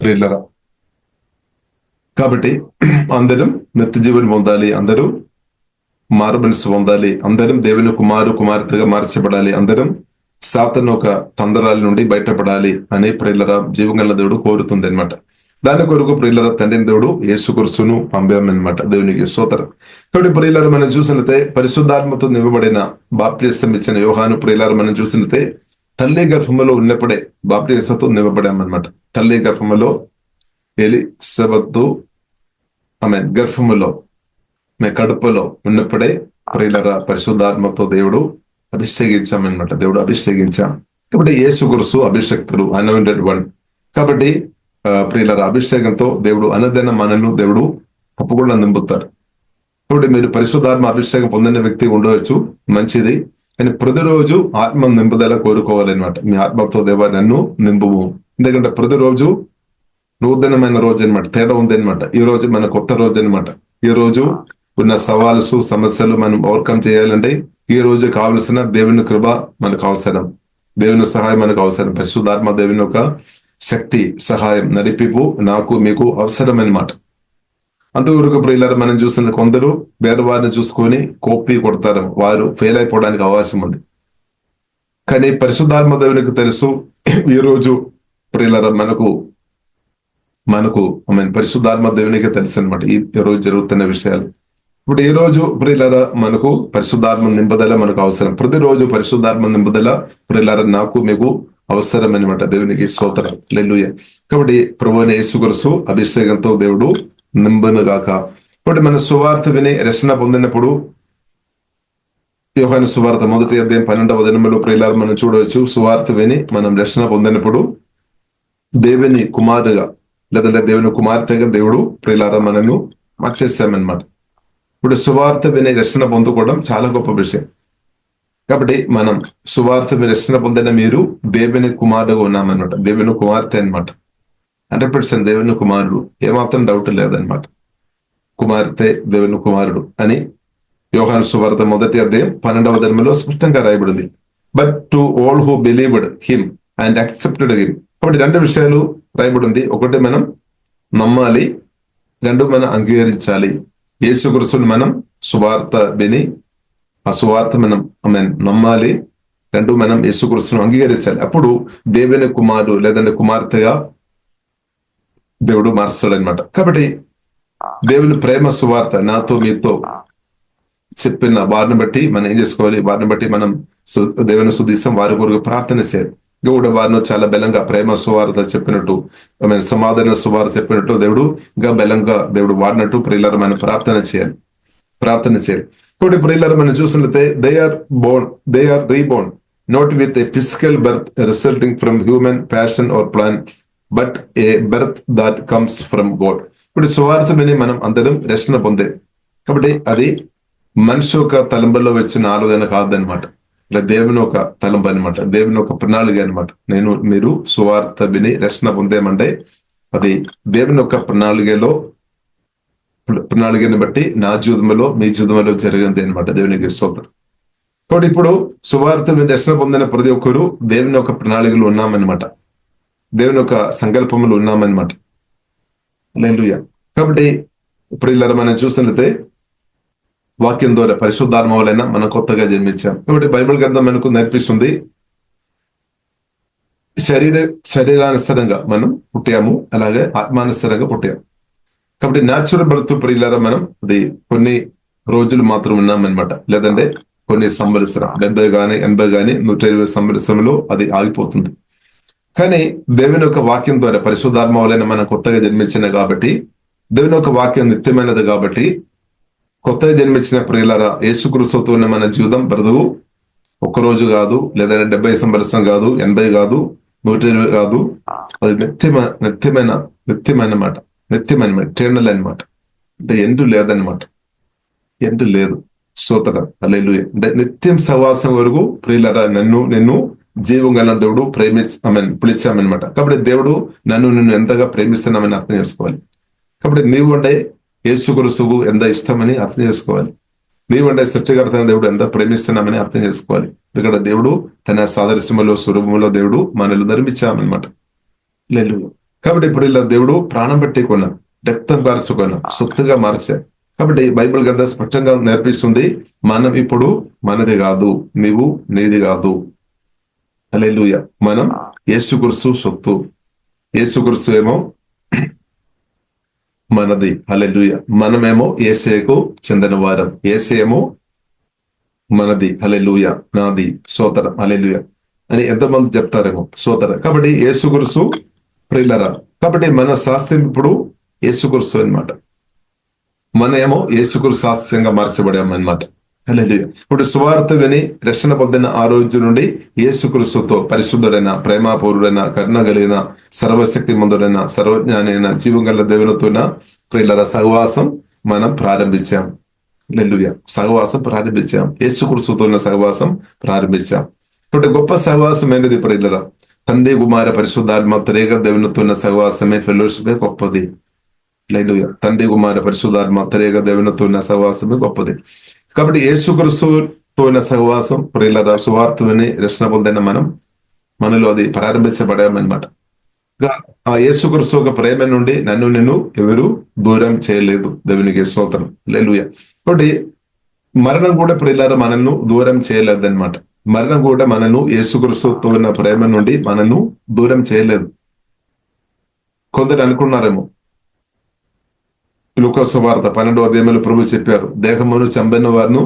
ప్రియులరా. కాబట్టి అందరం నిత్య జీవనం పొందాలి, అందరూ మారు మనసు పొందాలి, అందరం దేవుని కుమార్తెగా మార్చబడాలి, అందరం సాతాను ఒక తందరాల నుండి బయటపడాలి అని ప్రియులరా జీవగల దేవుడు కోరుతుంది అనమాట. దాని కొరకు ప్రియులరా తండ్రిని దేవుడు యేసుక్రీస్తును పంపామన్నమాట. దేవునికి స్తోత్రం. కాబట్టి ప్రియులరా మనం చూసినట్లయితే పరిశుద్ధాత్మతో నింపబడిన బాప్తిసం ఇచ్చిన యోహాను ప్రియులరా మనం చూసినట్లయితే తల్లి గర్భములో ఉన్నప్పుడే బాప్తిసంతో నింపబడామన్నమాట. తల్లి గర్భములో ఎలిసబెతు ఆమె గర్భములో కడుపులో ఉన్నప్పుడే ప్రియులరా పరిశుద్ధాత్మతో దేవుడు అభిషేకించామన్నమాట. దేవుడు అభిషేకించాం. కాబట్టి యేసుక్రీస్తు అభిషక్తుడు, అనాయింటెడ్ వన్. కాబట్టి ప్రియులరా అభిషేకంతో దేవుడు అనుదిన మనల్ని దేవుడు తప్పకుండా నింపుతారు. కాబట్టి మీరు పరిశుద్ధాత్మ అభిషేకం పొందిన వ్యక్తి ఉండవచ్చు, మంచిది. కానీ ప్రతిరోజు ఆత్మ నింపుదల కోరుకోవాలన్నమాట. మీ ఆత్మతో దేవా నన్ను నింపుము. ఎందుకంటే ప్రతిరోజు నూతనమైన రోజు అనమాట, తేడా ఉంది అనమాట. ఈ రోజు మన కొత్త రోజు అనమాట. ఈ రోజు ఉన్న సవాల్స్ సమస్యలు మనం ఓవర్కమ్ చేయాలంటే ఈ రోజు కావలసిన దేవుని కృప మనకు అవసరం, దేవుని సహాయం మనకు అవసరం. పరిశుద్ధాత్మ దేవుని యొక్క శక్తి, సహాయం, నడిపిపు నాకు మీకు అవసరం అనమాట. అంతవరకు ప్రియులారా మనం చూసిన కొందరు వేరే వారిని చూసుకొని కోపి కొడతారు, వారు ఫెయిల్ అయిపోవడానికి అవకాశం ఉంది. కానీ పరిశుద్ధాత్మ దేవునికి తెలుసు ఈ రోజు ప్రియులారా మనకు పరిశుద్ధాత్మ దేవునికి తెలుసు అనమాట ఈ రోజు జరుగుతున్న విషయాలు. ఇప్పుడు ఈ రోజు ప్రియులారా మనకు పరిశుద్ధాత్మ నింపుదల మనకు అవసరం. ప్రతిరోజు పరిశుద్ధాత్మ నింపుదల ప్రియులారా నాకు మీకు అవసరం అనమాట. దేవునికి స్తోత్రం, హల్లెలూయా. కాబట్టి ప్రభువైన యేసుక్రీస్తు అభిషేకంతో దేవుడు నింపును గాక. కాబట్టి మన సువార్త విని రక్షణ పొందినప్పుడు యోహాను సువార్త 1వ అధ్యాయం 12వ వచనంలో ప్రియులారా మనం చూడవచ్చు. సువార్త విని మనం రక్షణ పొందినప్పుడు దేవుని కుమారుగా లేదంటే దేవుని కుమార్తెగా దేవుడు ప్రియులారా మనల్ని మార్చేస్తామన్నమాట. ఇప్పుడు సువార్త విని రక్షణ పొందుకోవడం చాలా గొప్ప విషయం. కాబట్టి మనం సువార్త రక్షణ పొందిన మీరు దేవుని కుమారుడుగా ఉన్నామన్నమాట. దేవుని కుమార్తె అనమాట. 100% దేవుని కుమారుడు, ఏమాత్రం డౌట్ లేదనమాట. కుమార్తె దేవుని కుమారుడు అని యోహాను సువార్త 1వ అధ్యాయం 12వ వచనంలో స్పష్టంగా రాయబడింది. But to all who believed him and accepted him. కాబట్టి 2 విషయాలు రాయబడింది. ఒకటి మనం నమ్మాలి, 2 మనం అంగీకరించాలి. యేసుక్రీస్తుని మనం సువార్త విని ఆ సువార్త మనం నమ్మాలి, 2 మనం యేసుక్రీస్తును అంగీకరించాలి. అప్పుడు దేవుని కుమారుడు లేదంటే కుమార్తెగా దేవుడు మార్చాడనమాట. కాబట్టి దేవుని ప్రేమ సువార్త నాతో మీతో చెప్పిన వారిని బట్టి మనం ఏం చేసుకోవాలి, వారిని బట్టి మనం దేవుని స్తుతిస్తాం, వారి కొరకు ప్రార్థన చేయాలి. దేవుడు వారిని చాలా బలంగా ప్రేమ సువార్త చెప్పినట్టు, సమాధాన సువార్త చెప్పినట్టు దేవుడు ఇంకా బలంగా దేవుడు వాడినట్టు ప్రియులారా మనం ప్రార్థన చేయాలి. కాబట్టి ప్రియులారా మనం చూసినట్లయితే they are reborn not with a physical birth resulting from human passion or plan but a birth that comes from God. ఇప్పుడు సువార్త విని మనం అందరం రక్షణ పొందే. కాబట్టి అది మనిషి యొక్క తలంబల్లో వచ్చిన ఆలోచన కాదనమాట. ఇలా దేవుని ఒక తలంపు అనమాట, దేవుని ఒక ప్రణాళిక అనమాట. మీరు సువార్త విని రక్షణ పొందేమంటే అది దేవుని యొక్క ప్రణాళికని బట్టి నా జీవితంలో మీ జీవితంలో జరిగింది అనమాట. దేవునికి స్తోత్రం. కాబట్టి ఇప్పుడు సువార్త విని రక్షణ పొందిన ప్రతి ఒక్కరు దేవుని యొక్క ప్రణాళికలు ఉన్నామన్నమాట, దేవుని యొక్క సంకల్పములు ఉన్నామన్నమాట. హల్లెలూయా. కాబట్టి ఇప్పుడు ఇలా మనం చూసినట్లయితే వాక్యం ద్వారా పరిశుద్ధాత్మ వలన మనం కొత్తగా జన్మించాం. కాబట్టి బైబిల్ గ్రంథం మనకు నేర్పిస్తుంది శరీరానుసరంగా మనం పుట్టాము, అలాగే ఆత్మానుసరంగా పుట్టాము. కాబట్టి న్యాచురల్ బర్త్ ప్రియులారా మనం అది కొన్ని రోజులు మాత్రం ఉన్నామన్నమాట, లేదంటే కొన్ని సంవత్సరం 70 కానీ 80 కానీ 120 సంవత్సరంలో అది ఆగిపోతుంది. కానీ దేవుని యొక్క వాక్యం ద్వారా పరిశుద్ధాత్మ వలన మనం కొత్తగా జన్మించిన కాబట్టి, దేవుని యొక్క వాక్యం నిత్యమైనది కాబట్టి కొత్తగా జన్మించిన ప్రియులారా యేసుక్రీస్తుతో ఉన్న మన జీవితం బ్రతుకు ఒక్కరోజు కాదు, లేదంటే 70 సంవత్సరం కాదు, 80 కాదు, 120 కాదు. అది నిత్యమైన మాట, ఎటర్నల్ అనమాట. అంటే ఎండు లేదనమాట, ఎండు లేదు. స్తోత్రం, హల్లెలూయా. అంటే నిత్యం సహవాసం వరకు ప్రియులారా నిన్ను జీవం గల దేవుడు పిలిచామన్నమాట. కాబట్టి దేవుడు నిన్ను ఎంతగా ప్రేమిస్తున్నామని అర్థం చేసుకోవాలి. కాబట్టి నీవు అంటే యేసుక్రీస్తుకు ఎంత ఇష్టమని అర్థం చేసుకోవాలి. నీవంటే సృష్టికర్త దేవుడు ఎంత ప్రేమిస్తున్నామని అర్థం చేసుకోవాలి. ఎందుకంటే దేవుడు తన సాదృశ్యములో స్వరూపంలో దేవుడు మనల్ని నిర్మించామన్నమాట. హల్లెలూయా. కాబట్టి ఇప్పుడు ఇలా దేవుడు ప్రాణం పెట్టి కొన్నాం, రక్తం కార్చుకున్నాం, సొత్తుగా మార్చాం. కాబట్టి బైబిల్ గ్రంథ స్పష్టంగా నేర్పిస్తుంది, మనం ఇప్పుడు మనది కాదు, నీవు నీది కాదు. హల్లెలూయా. మనం యేసుక్రీస్తు సొత్తు, యేసుక్రీస్తు ఏమో మనది. హల్లెలూయా. మనమేమో యేసయ్యకు చెందిన వారం, యేసయ్యేమో మనది. హల్లెలూయా. నాది. స్తోత్రం. హల్లెలూయా అని ఎంతమంది చెప్తారేమో. స్తోత్రం. కాబట్టి యేసుక్రీస్తు ప్రియులారా, కాబట్టి మన శాస్త్రం ఇప్పుడు యేసుక్రీస్తు అన్నమాట. మనమేమో యేసుక్రీస్తు శాస్త్రంగా మార్చబడామన్నమాట. హల్లెలూయా. ఇప్పుడు సువార్త విని రక్షణ పొందిన ఆ రోజు నుండి యేసుక్రీస్తుతో పరిశుద్ధుడైన, ప్రేమాపూరుడైన, కరుణ కలిగిన, సర్వశక్తి మంతుడైన, సర్వజ్ఞాని అయిన, జీవం గల దేవునితోన ప్రియులారా సహవాసం మనం ప్రారంభించాం. హల్లెలూయా. సహవాసం ప్రారంభించాం, యేసుక్రీస్తుతో సహవాసం ప్రారంభించాం. ఇప్పుడు గొప్ప సహవాసం ఏంటిది ప్రియులారా? తండ్రి కుమార పరిశుద్ధాత్మ త్రియేక దేవునితో సహవాసమే, ఫెలోషిపే గొప్పది. హల్లెలూయా. తండ్రి కుమార పరిశుద్ధాత్మ త్రియేక దేవునితో సహవాసమే గొప్పది. కాబట్టి యేసుక్రీస్తుతో సహవాసం ప్రియులారా, సువార్త విని రక్షణ పొందిన మనలో అది ప్రారంభించబడామన్నమాట. ఆ యేసుక్రీస్తు ఒక ప్రేమ నుండి నన్ను నిన్ను ఎవరు దూరం చేయలేదు. దేవునికి స్తోత్రం. హల్లెలూయా. కాబట్టి మరణం కూడా ప్రియులారా మనల్ని దూరం చేయలేదన్నమాట. మరణం కూడా మనను యేసుక్రీస్తుతో ఉన్న ప్రేమ నుండి మనను దూరం చేయలేదు. కొందరు అనుకున్నారేమో, లూకా సువార్త 12వ అధ్యాయంలో ప్రభువు చెప్పారు, దేహమును చంపిన వారిను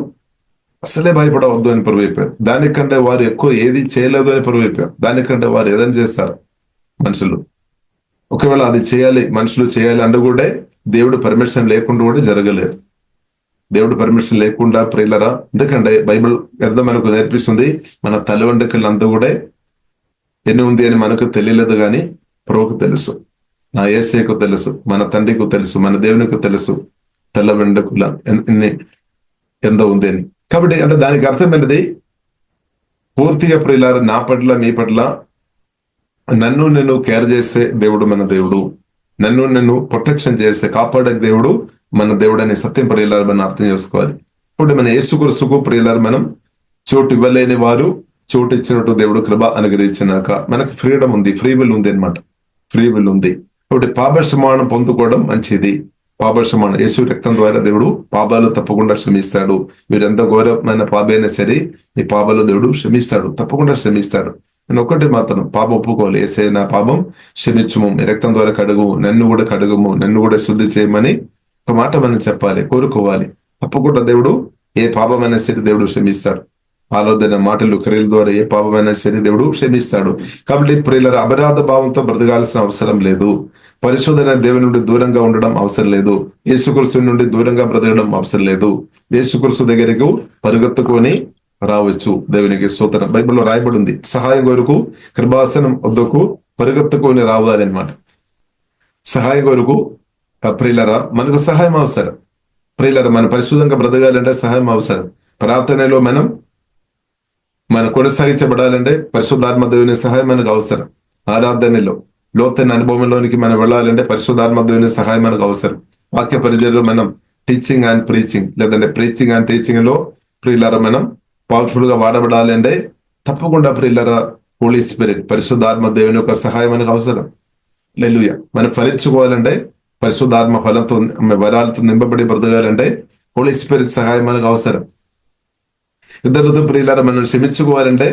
అసలే భయపడవద్దు అని ప్రభువు చెప్పారు. దానికంటే వారు ఎక్కువ ఏది చేయలేదు అని ప్రభువు చెప్పారు. దానికంటే వారు ఏదైనా చేస్తారు మనుషులు. ఒకవేళ అది చేయాలి, మనుషులు చేయాలి అంటే కూడా దేవుడు పర్మిషన్ లేకుండా కూడా జరగలేదు. దేవుడు పర్మిషన్ లేకుండా ప్రియులరా, ఎందుకంటే బైబిల్ అర్థం మనకు నేర్పిస్తుంది, మన తల వెంట్రుకలంతా కూడా ఎన్ని ఉంది అని మనకు తెలియలేదు, కానీ ప్రభువుకు తెలుసు, నా యేసయ్యకు తెలుసు, మన తండ్రికి తెలుసు, మన దేవునికి తెలుసు తల వెంట్రుకల ఎంత ఉంది అని. కాబట్టి అంటే దానికి అర్థం ఏంటిది? పూర్తిగా ప్రియులారా నా పట్ల మీ పట్ల నన్ను నేను కేర్ చేసే దేవుడు మన దేవుడు, నన్ను నేను ప్రొటెక్షన్ చేసే కాపాడే దేవుడు మన దేవుడు అనే సత్యం ప్రియులారా మనం అర్థం చేసుకోవాలి. ఇప్పుడు మన యేసుక్రీస్తుకు ప్రియులారా మనం చోటు ఇవ్వలేని వారు చోటు ఇచ్చినట్టు దేవుడు కృప అనుగ్రహించినాక మనకు ఫ్రీడమ్ ఉంది, ఫ్రీ విల్ ఉంది అనమాట. ఫ్రీ విల్ ఉంది. కాబట్టి పాపక్షమానం పొందుకోవడం మంచిది. పాపక్షమానం యేసు రక్తం ద్వారా దేవుడు పాపాలు తప్పకుండా క్షమిస్తాడు. మీరు ఎంత ఘోరమైన పాపైనా సరే నీ పాపాలు దేవుడు క్షమిస్తాడు, తప్పకుండా క్షమిస్తాడు. నేను ఒక్కటి మాత్రం పాపం ఒప్పుకోవాలి, యేసయ్య నా పాపం క్షమించుము, నీ రక్తం ద్వారా కడుగుము, నన్ను కూడా కడుగుము, నన్ను కూడా శుద్ధి చేయమని ఒక మాట మనం చెప్పాలి, కోరుకోవాలి. తప్పకుండా దేవుడు ఏ పాపమైనా సరే దేవుడు క్షమిస్తాడు. ఆలోచన, మాటలు, క్రియల ద్వారా ఏ పాపమైనా సరే దేవుడు క్షమిస్తాడు. కాబట్టి ప్రియులారా, అపరాధ భావంతో బ్రతకాల్సిన అవసరం లేదు. పరిశోధన దేవుని నుండి దూరంగా ఉండడం అవసరం లేదు. యేసుక్రీస్తు నుండి దూరంగా బ్రతకడం అవసరం లేదు. యేసుక్రీస్తు దగ్గరకు పరిగెత్తుకొని రావచ్చు. దేవునికి స్తోత్రం. బైబిల్లో రాయబడి ఉంది, సహాయం కొరకు కృపాసనం వద్దకు పరిగెత్తుకొని రావాలి అనమాట. సహాయం కొరకు ప్రియులారా మనకు సహాయం అవసరం. ప్రియులారా, మన పరిశుద్ధంగా బ్రతకాలంటే సహాయం అవసరం. ప్రార్థనలో మన కొనసాగించబడాలంటే పరిశుద్ధాత్మ దేవుని సహాయం మనకు అవసరం. ఆరాధనలో లోతైన అనుభవంలోనికి మనం వెళ్ళాలంటే పరిశుద్ధాత్మ దేవుని సహాయం మనకు అవసరం. వాక్య పరిచర్యలో మనం టీచింగ్ అండ్ ప్రీచింగ్, లేదంటే ప్రీచింగ్ అండ్ టీచింగ్ లో ప్రియులారా మనం పవర్ఫుల్ గా వాడబడాలి అంటే తప్పకుండా ప్రియులారా హోలీ స్పిరిట్, పరిశుద్ధాత్మ దేవుని యొక్క సహాయం మనకు అవసరం. హల్లెలూయా. మనం ఫలించుకోవాలంటే పరిశుద్ధాత్మ ఫలంతో వరాలతో నింపబడి బ్రతకాలంటే హోలీ స్పిరిట్ సహాయం మనకు అవసరం. ఇద్దరితో ప్రియులారా మనం క్షమించుకోవాలంటే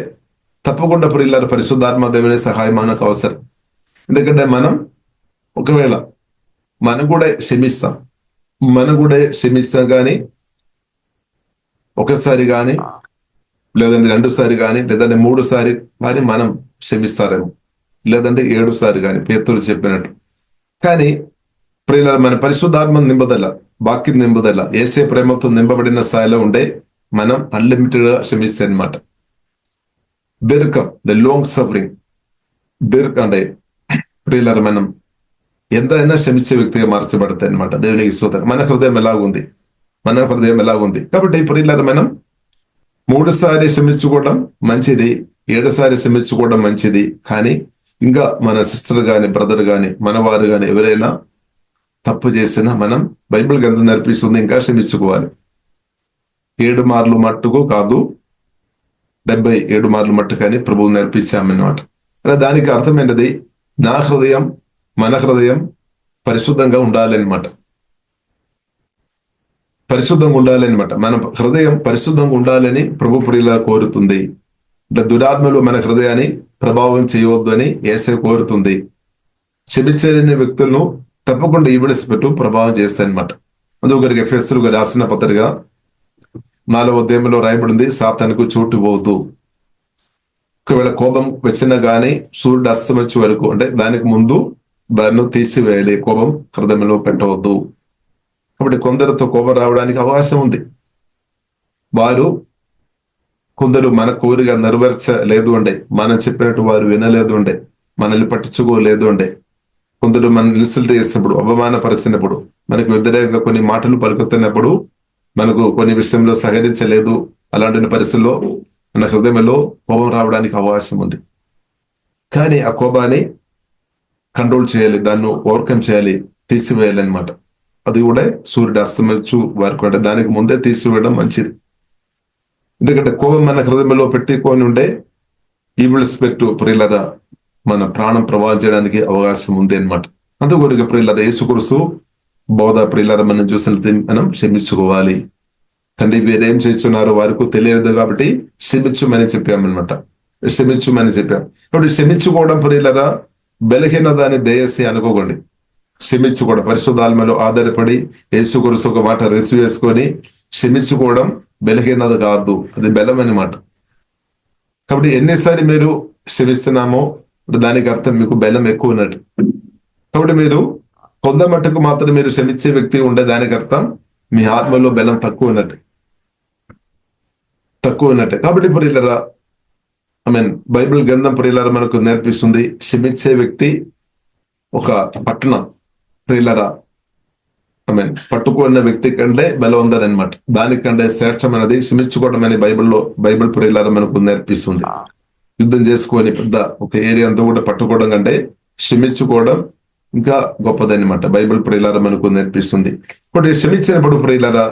తప్పకుండా ప్రియులారా పరిశుద్ధాత్మ దేవుని సహాయం మనకు అవసరం. ఎందుకంటే మనం ఒకవేళ మనం కూడా క్షమిస్తాం కానీ ఒకసారి కానీ లేదంటే 2 సారి కానీ లేదంటే 3 సారి కానీ మనం క్షమిస్తారేమో, లేదంటే 7 సారి కానీ పేతురు చెప్పినట్టు. కానీ ప్రియులారా మన పరిశుద్ధాత్మ నింపుదల, వాక్యం నింపుదల, యేసే ప్రేమతో నింపబడిన స్థాయిలో ఉంటే మనం అన్లిమిటెడ్ గా క్షమిస్తాం అనమాట. దీర్ఘం, ద లాంగ్ సఫరింగ్, అంటే ప్రియులారా మనం ఎంతైనా క్షమించే వ్యక్తిగా మార్చబడతాయి అనమాట. దేవునికి స్తోత్రం. మన హృదయం ఎలాగుంది. కాబట్టి ప్రియులారా మనం 3 సారి క్షమించుకోవడం మంచిది, 7 సారి క్షమించుకోవడం మంచిది. కానీ ఇంకా మన సిస్టర్ గాని, బ్రదర్ గాని, మనవారు గాని ఎవరైనా తప్పు చేసినా మనం బైబిల్ గ్రంథం నేర్పిస్తుంది ఇంకా క్షమించుకోవాలి. 7 మార్లు మట్టుకు కాదు, 77 మార్లు మట్టుకు అని ప్రభువు నేర్పించామన్నమాట. దానికి అర్థమైనది, నా హృదయం మన హృదయం పరిశుద్ధంగా ఉండాలన్నమాట. మన హృదయం పరిశుద్ధంగా ఉండాలని ప్రభు ప్రియుల కోరుతుంది. అంటే దురాత్మలు మన హృదయాన్ని ప్రభావం చేయవద్దు అని యేసయ్య కోరుతుంది. క్షమించలేని వ్యక్తులను తప్పకుండా ఈవిడిసిపెట్టు ప్రభావం చేస్తాయన్నమాట. అందుకరికి ఎఫెసీయులకు రాసిన పత్రిక 4వ అధ్యాయంలో రాయబడింది, సాతానుకు చోటు పోవద్దు. ఒకవేళ కోపం వచ్చినా గానీ సూర్యుడు అస్తమించే వరకు, అంటే దానికి ముందు దాన్ని తీసివేయాలి. కోపం హృదయంలో పెట్టవద్దు. కాబట్టి కొందరితో కోపం రావడానికి అవకాశం ఉంది. కొందరు మన కోరిక నెరవేర్చలేదు అండే, మనం చెప్పినట్టు వారు వినలేదు అండే, మనల్ని పట్టించుకోలేదు అండే, కొందరు మనం ఇన్సల్ట్ చేసినప్పుడు, అవమానపరిచినప్పుడు, మనకు వ్యతిరేకంగా కొన్ని మాటలు పలుకుతున్నప్పుడు, మనకు కొన్ని విషయంలో సహకరించలేదు, అలాంటి పరిస్థితుల్లో మన హృదయంలో కోపం రావడానికి అవకాశం ఉంది. కానీ ఆ కోపాన్ని కంట్రోల్ చేయాలి, దాన్ని ఓవర్కమ్ చేయాలి, తీసివేయాలి అనమాట. అది కూడా సూర్యుడు అస్తమించు వరకు, అంటే దానికి ముందే తీసివేయడం మంచిది. ఎందుకంటే కోపం మన హృదయంలో పెట్టుకొని ఉంటే ఈవిల్స్పెట్టు ప్రియులరా మన ప్రాణం ప్రభావం చేయడానికి అవకాశం ఉంది అనమాట. అందుకొరకు ప్రియులరా యేసుక్రీస్తు బోధ ప్రియులరా మనం చూసినట్టు మనం క్షమించుకోవాలి. తండ్రి వీరేం చేస్తున్నారో వారికి తెలియదు కాబట్టి క్షమించమని చెప్పామన్నమాట. క్షమించమని చెప్పాం. కాబట్టి క్షమించుకోవడం ప్రియులరా బలహీనదాన్ని దయచేసి అనుకోకండి. క్షమించుకోవడం పరిశుద్ధాత్మలో ఆధారపడి యేసుక్రీస్తు ఒక మాట రిసీవ్ చేసుకొని క్షమించుకోవడం బలహీనత కాదు, అది బలం అన్నమాట. కాబట్టి ఎన్నిసారి మీరు క్షమిస్తున్నామో దానికి అర్థం మీకు బలం ఎక్కువ ఉన్నట్టు. కాబట్టి మీరు కొంత మట్టుకు మాత్రం మీరు క్షమించే వ్యక్తి ఉండే దానికి అర్థం మీ ఆత్మలో బలం తక్కువ ఉన్నట్టు. కాబట్టి ప్రియులరా బైబిల్ గ్రంథం ప్రియులరా మనకు నేర్పిస్తుంది, క్షమించే వ్యక్తి ఒక పట్టణం ప్రియులరా పట్టుకున్న వ్యక్తి కంటే బలం ఉందనమాట. దానికంటే శ్రేష్టమైనది క్షమించుకోవడం అని బైబిల్ ప్రియులారా మనకు నేర్పిస్తుంది. యుద్ధం చేసుకొని పెద్ద ఒక ఏరియా అంతా కూడా పట్టుకోవడం కంటే క్షమించుకోవడం ఇంకా గొప్పదనమాట. బైబిల్ ప్రియులారా మనకు నేర్పిస్తుంది. కాబట్టి క్షమించినప్పుడు ప్రియులారా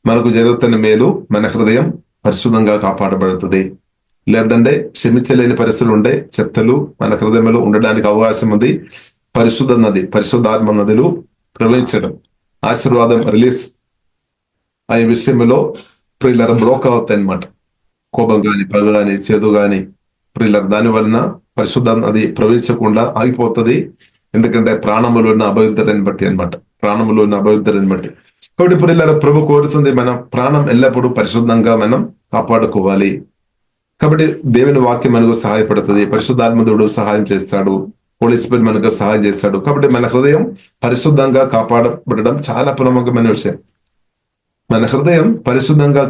మనకు జరుగుతున్న మేలు, మన హృదయం పరిశుద్ధంగా కాపాడబడుతుంది. లేదంటే క్షమించలేని పరిస్థితులు ఉండే చెత్తలు మన హృదయంలో ఉండడానికి అవకాశం ఉంది. పరిశుద్ధాత్మ నదులు ప్రవహించడం, ఆశీర్వాదం రిలీజ్ అయ్యే విషయంలో ప్రియులర్ బ్లోక్ అవుతాయి అనమాట. కోపం కానీ, పగ కానీ, చేదు కానీ ప్రియులర్ దాని వలన పరిశుద్ధ నది ప్రవహించకుండా ఆగిపోతుంది. ఎందుకంటే ప్రాణములో ఉన్న అభయుద్ధరని బట్టి అనమాట. కాబట్టి ప్రియులర్ ప్రభు కోరుతుంది మన ప్రాణం ఎల్లప్పుడూ పరిశుద్ధంగా మనం కాపాడుకోవాలి. కాబట్టి దేవుని వాక్యం మనకు సహాయపడుతుంది. పరిశుద్ధాత్మదుడు సహాయం చేస్తాడు, హోలీ స్పిరిట్ మనకు సహాయం చేస్తాడు. కాబట్టి మన హృదయం పరిశుద్ధంగా కాపాడబడడం చాలా ప్రముఖమైన విషయం. మన హృదయం పరిశుద్ధంగా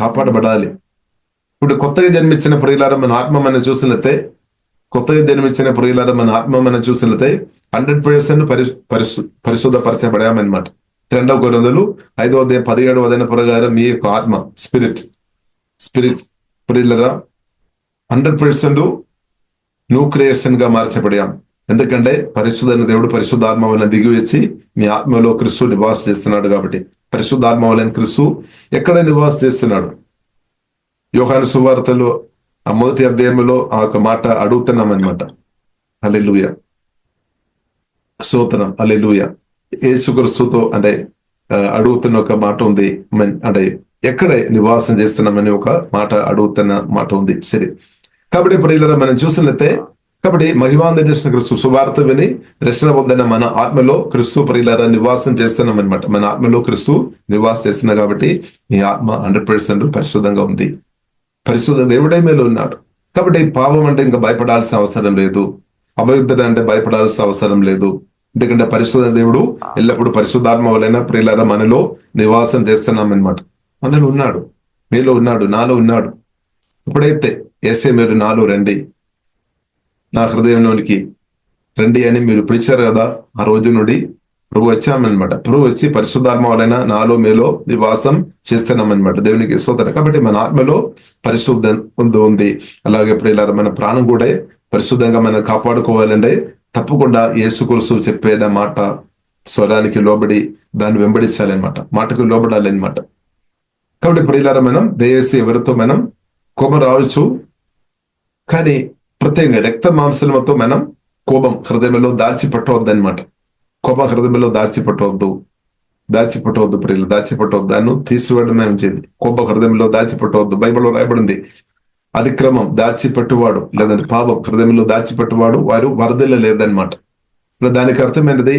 కాపాడబడాలి. ఇప్పుడు కొత్తగా జన్మించిన ప్రియులారా మన ఆత్మ మనం చూసినట్లయితే 100% పరిశుద్ధపరచబడామన్నమాట. 2 కొరింథీయులు 5వ అధ్యాయం 17వ వచనం ప్రకారం మీ యొక్క ఆత్మ స్పిరిట్ ప్రియులారా 100% న్యూ క్రియేషన్ గా మార్చబడాం. ఎందుకంటే పరిశుద్ధైన దేవుడు పరిశుద్ధాత్మ వలన దిగి వచ్చి మీ ఆత్మలో క్రీస్తు నివాసం చేస్తున్నాడు. కాబట్టి పరిశుద్ధాత్మ వలన క్రీస్తు ఎక్కడ నివాసం చేస్తున్నాడు? యోహాను సువార్తలో 1వ అధ్యాయంలో ఆ ఒక మాట అడుగుతున్నాం అనమాట. హల్లెలూయా, స్తోత్రం, హల్లెలూయా. యేసుక్రీస్తుతో అంటే అడుగుతున్న ఒక మాట ఉంది. అంటే ఎక్కడ నివాసం చేస్తున్నామని ఒక మాట అడుగుతున్న మాట ఉంది. సరే, కాబట్టి ప్రియులారా మనం చూసినట్లయితే కాబట్టి మహిమాంధన క్రీస్తు సువార్త విని రక్షణ పొందిన మన ఆత్మలో క్రీస్తు ప్రియులారా నివాసం చేస్తున్నాం అనమాట. మన ఆత్మలో క్రీస్తు నివాసం చేస్తున్నా కాబట్టి మీ ఆత్మ 100% పరిశుద్ధంగా ఉంది. పరిశుద్ధ దేవుడే మేలు ఉన్నాడు. కాబట్టి పాపం అంటే ఇంకా భయపడాల్సిన అవసరం లేదు, అభయుద్ధత అంటే భయపడాల్సిన అవసరం లేదు. ఎందుకంటే పరిశుద్ధ దేవుడు ఎల్లప్పుడూ పరిశుద్ధాత్మ వలన ప్రియులారా మనలో నివాసం చేస్తున్నాం అనమాట. మనలో ఉన్నాడు, మీలో ఉన్నాడు, నాలో ఉన్నాడు. ఇప్పుడైతే యేసే మీరు నాలో రండి, నా హృదయంలోనికి రండి అని మీరు పిలిచారు కదా, ఆ రోజు నుండి ప్రభు వచ్చామన్నమాట. ప్రభు వచ్చి పరిశుద్ధాత్మ వలన నాలో మీలో నివాసం చేస్తున్నామన్నమాట. దేవునికి స్తోత్రం. కాబట్టి మన ఆత్మలో పరిశుద్ధం ఉంది. అలాగే ప్రియులారా మన ప్రాణం కూడా పరిశుద్ధంగా మనం కాపాడుకోవాలంటే తప్పకుండా యేసుక్రీస్తు చెప్పేన మాట స్వరానికి లోబడి దాన్ని వెంబడించాలన్నమాట, మాటకు లోబడాలన్నమాట. కాబట్టి ప్రియులారా మనం దయచేసి ఎవరితో మనం కోపం రావచ్చు, కానీ ప్రత్యేకంగా రక్త మాంసలతో మనం కోపం హృదయంలో దాచిపెట్టవద్దు అనమాట. కోపం హృదయంలో దాచిపెట్టవద్దు ప్రియులు, దాచిపెట్టవద్దు. దాన్ని తీసివేయడమే మంచిది. కోపం హృదయంలో దాచిపెట్టవద్దు. బైబిల్లో రాయబడింది, అతిక్రమం దాచిపెట్టువాడు లేదంటే పాపం హృదయంలో దాచిపెట్టువాడు వారు వరదల లేదనమాట. దానికి అర్థమైనది,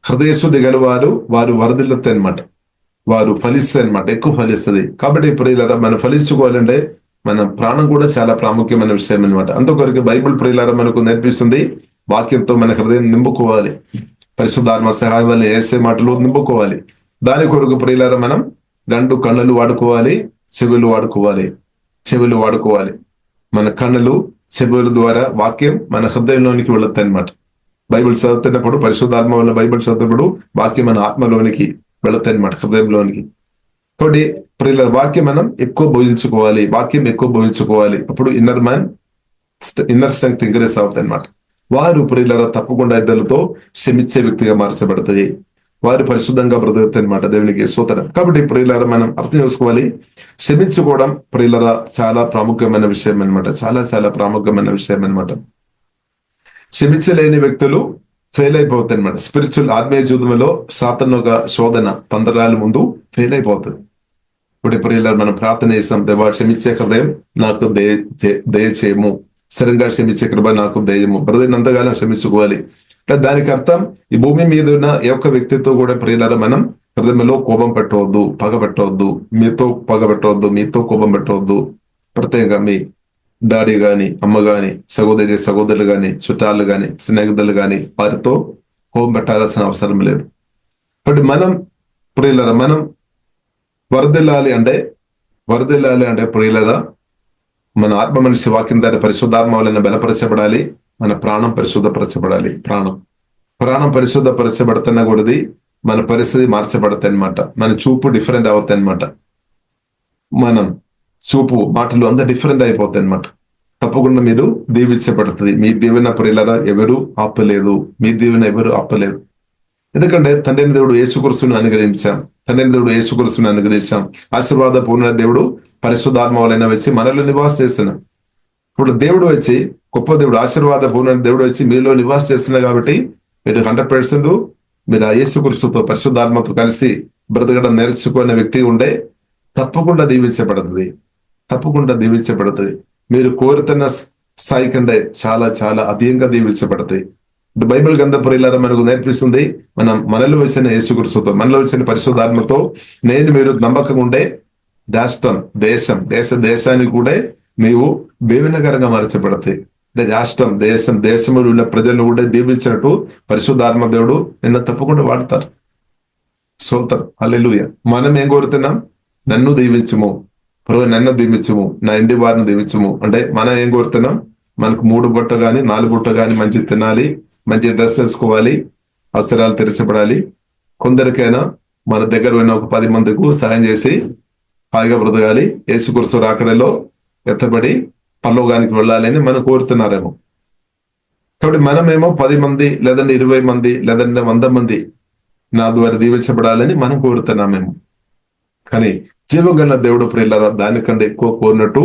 హృదయ శుద్ధి గలవారు వారు వరదలుతాయి అనమాట, వారు ఫలిస్తాయి అనమాట, ఎక్కువ ఫలిస్తుంది. కాబట్టి ప్రియులారా, మనం ఫలించుకోవాలంటే మన ప్రాణం కూడా చాలా ప్రాముఖ్యమైన విషయం అనమాట. అందుకొరకు బైబిల్ ప్రియులారా మనకు నేర్పిస్తుంది, వాక్యంతో మన హృదయం నింపుకోవాలి, పరిశుద్ధాత్మ సహాయం వల్ల వేసే మాటలు నింపుకోవాలి. దాని కొరకు ప్రియులారా మనం 2 కన్నులు వాడుకోవాలి, చెవులు వాడుకోవాలి. మన కన్నులు చెవుల ద్వారా వాక్యం మన హృదయంలోనికి వెళుతాయి అనమాట. బైబిల్ చదువుతున్నప్పుడు, పరిశుద్ధాత్మ వల్ల బైబిల్ చదువుతున్నప్పుడు వాక్యం మన ఆత్మలోనికి వెళుతాయి అనమాట, హృదయంలోనికి. కాబట్టి ప్రియుల వాక్యం మనం ఎక్కువ భోజించుకోవాలి, అప్పుడు ఇన్నర్ స్ట్రెంగ్త్ ఇంక్రీస్ అవుతాయి అనమాట. వారు ప్రియుల తప్పకుండా ఇద్దరితో క్షమించే వ్యక్తిగా మార్చబడుతుంది, వారు పరిశుద్ధంగా బ్రతుకుతాయి అనమాట. దేవునికి స్తోత్రం. కాబట్టి ప్రియులారా మనం అర్థం చేసుకోవాలి, క్షమించుకోవడం ప్రియులారా చాలా ప్రాముఖ్యమైన విషయం అనమాట, చాలా ప్రాముఖ్యమైన విషయం అనమాట. క్షమించలేని వ్యక్తులు ఫెయిల్ అయిపోతాయి అనమాట. స్పిరిచువల్ ఆత్మీయ జీవితంలో సాతాను ఒక శోధన తంత్రాల ముందు ఫెయిల్ అయిపోతుంది. ఇప్పుడు ప్రియులారా మనం ప్రార్థన చేస్తాం, దేవా క్షమించే హృదయం నాకు దయచేయము, స్థిరంగా క్షమించే కృప నాకు దయము. బ్రదర్ని అంతగానో క్షమించుకోవాలి. దానికి అర్థం, ఈ భూమి మీద ఉన్న ఏ ఒక్క వ్యక్తితో కూడా ప్రియులారా మనం హృదయంలో కోపం పెట్టవద్దు, పగ పెట్టవద్దు, మీతో కోపం పెట్టవద్దు. ప్రత్యేకంగా మీ డాడీ గాని, అమ్మ గాని, సహోదరులు గాని, చుట్టాలు గాని, స్నేహితులు గాని వారితో కోపం పెట్టాల్సిన అవసరం లేదు. కాబట్టి మనం ప్రియులారా మనం వరదిల్లాలి అంటే ప్రియులారా మన ఆత్మ మనిషి వాక్యం ద్వారా పరిశుద్ధాత్మ వలన బలపరచబడాలి, మన ప్రాణం పరిశుద్ధపరచబడాలి. ప్రాణం పరిశుద్ధపరచబడుతున్న కూడది మన పరిస్థితి మార్చబడతాయి అనమాట, మన చూపు డిఫరెంట్ అవుతాయి అనమాట, మనం చూపు మాటలు అంతా డిఫరెంట్ అయిపోతాయి అనమాట. తప్పకుండా మీరు దీవించబడుతుంది. మీ దీవెన ప్రియులారా ఎవరు ఆపలేదు. ఎందుకంటే తండ్రి దేవుడు యేసుక్రీస్తును అనుగ్రహించాం. ఆశీర్వాద పూర్ణ దేవుడు పరిశుద్ధాత్మ వలన వచ్చి మనలో నివాస చేస్తున్నాం. ఇప్పుడు దేవుడు వచ్చి, గొప్ప దేవుడు, ఆశీర్వాద పూర్ణ దేవుడు వచ్చి మీలో నివాస చేస్తున్నారు. కాబట్టి మీరు 100% మీరు ఆ యేసుక్రీస్తుతో పరిశుద్ధాత్మతో కలిసి బ్రతకడం నేర్చుకునే వ్యక్తి ఉంటే తప్పకుండా దీవించబడుతుంది. మీరు కోరుతున్న స్థాయి కంటే చాలా అధికంగా దీవించబడతాయి. బైబిల్ గ్రంథ ప్రియులారా మనకు నేర్పిస్తుంది, మనలో వచ్చిన యేసుక్రీస్తుతో, మనలో వచ్చిన పరిశుద్ధాత్మతో మీరు నమ్మకంగా ఉండే రాష్ట్రం, దేశానికి కూడా నీవు దీవెనకరంగా మార్చబడతాయి. అంటే రాష్ట్రం, దేశంలో ఉన్న ప్రజలను కూడా దీవించినట్టు పరిశుద్ధాత్మ దేవుడు నిన్న తప్పకుండా వాడతారు. స్తోత్రం, హల్లెలూయా. మనం ఏం కోరుతున్నాం? నన్ను దీవించుము, నా ఇంటి వారిని దీవించుము అంటే మనం ఏం కోరుతున్నాం? మనకు 3 బుట్ట గాని 4 బుట్ట గాని మంచి తినాలి, మంచి డ్రెస్ వేసుకోవాలి, అవసరాలు తీర్చబడాలి. కొందరికైనా మన దగ్గర ఉన్న ఒక 10 మందికి సహాయం చేసి హాయిగా బ్రతకాలి, యేసుక్రీస్తు రాకడలో ఎత్తబడి పరలోకానికి వెళ్ళాలి అని మనం కోరుతున్నారేమో. కాబట్టి మనమేమో 10 మంది లేదంటే 20 మంది లేదంటే 100 మంది నా ద్వారా దీవించబడాలని మనం కోరుతున్నామేమో. కానీ జీవగల దేవుడు ప్రియులారా దానికంటే ఎక్కువ కోరినట్టు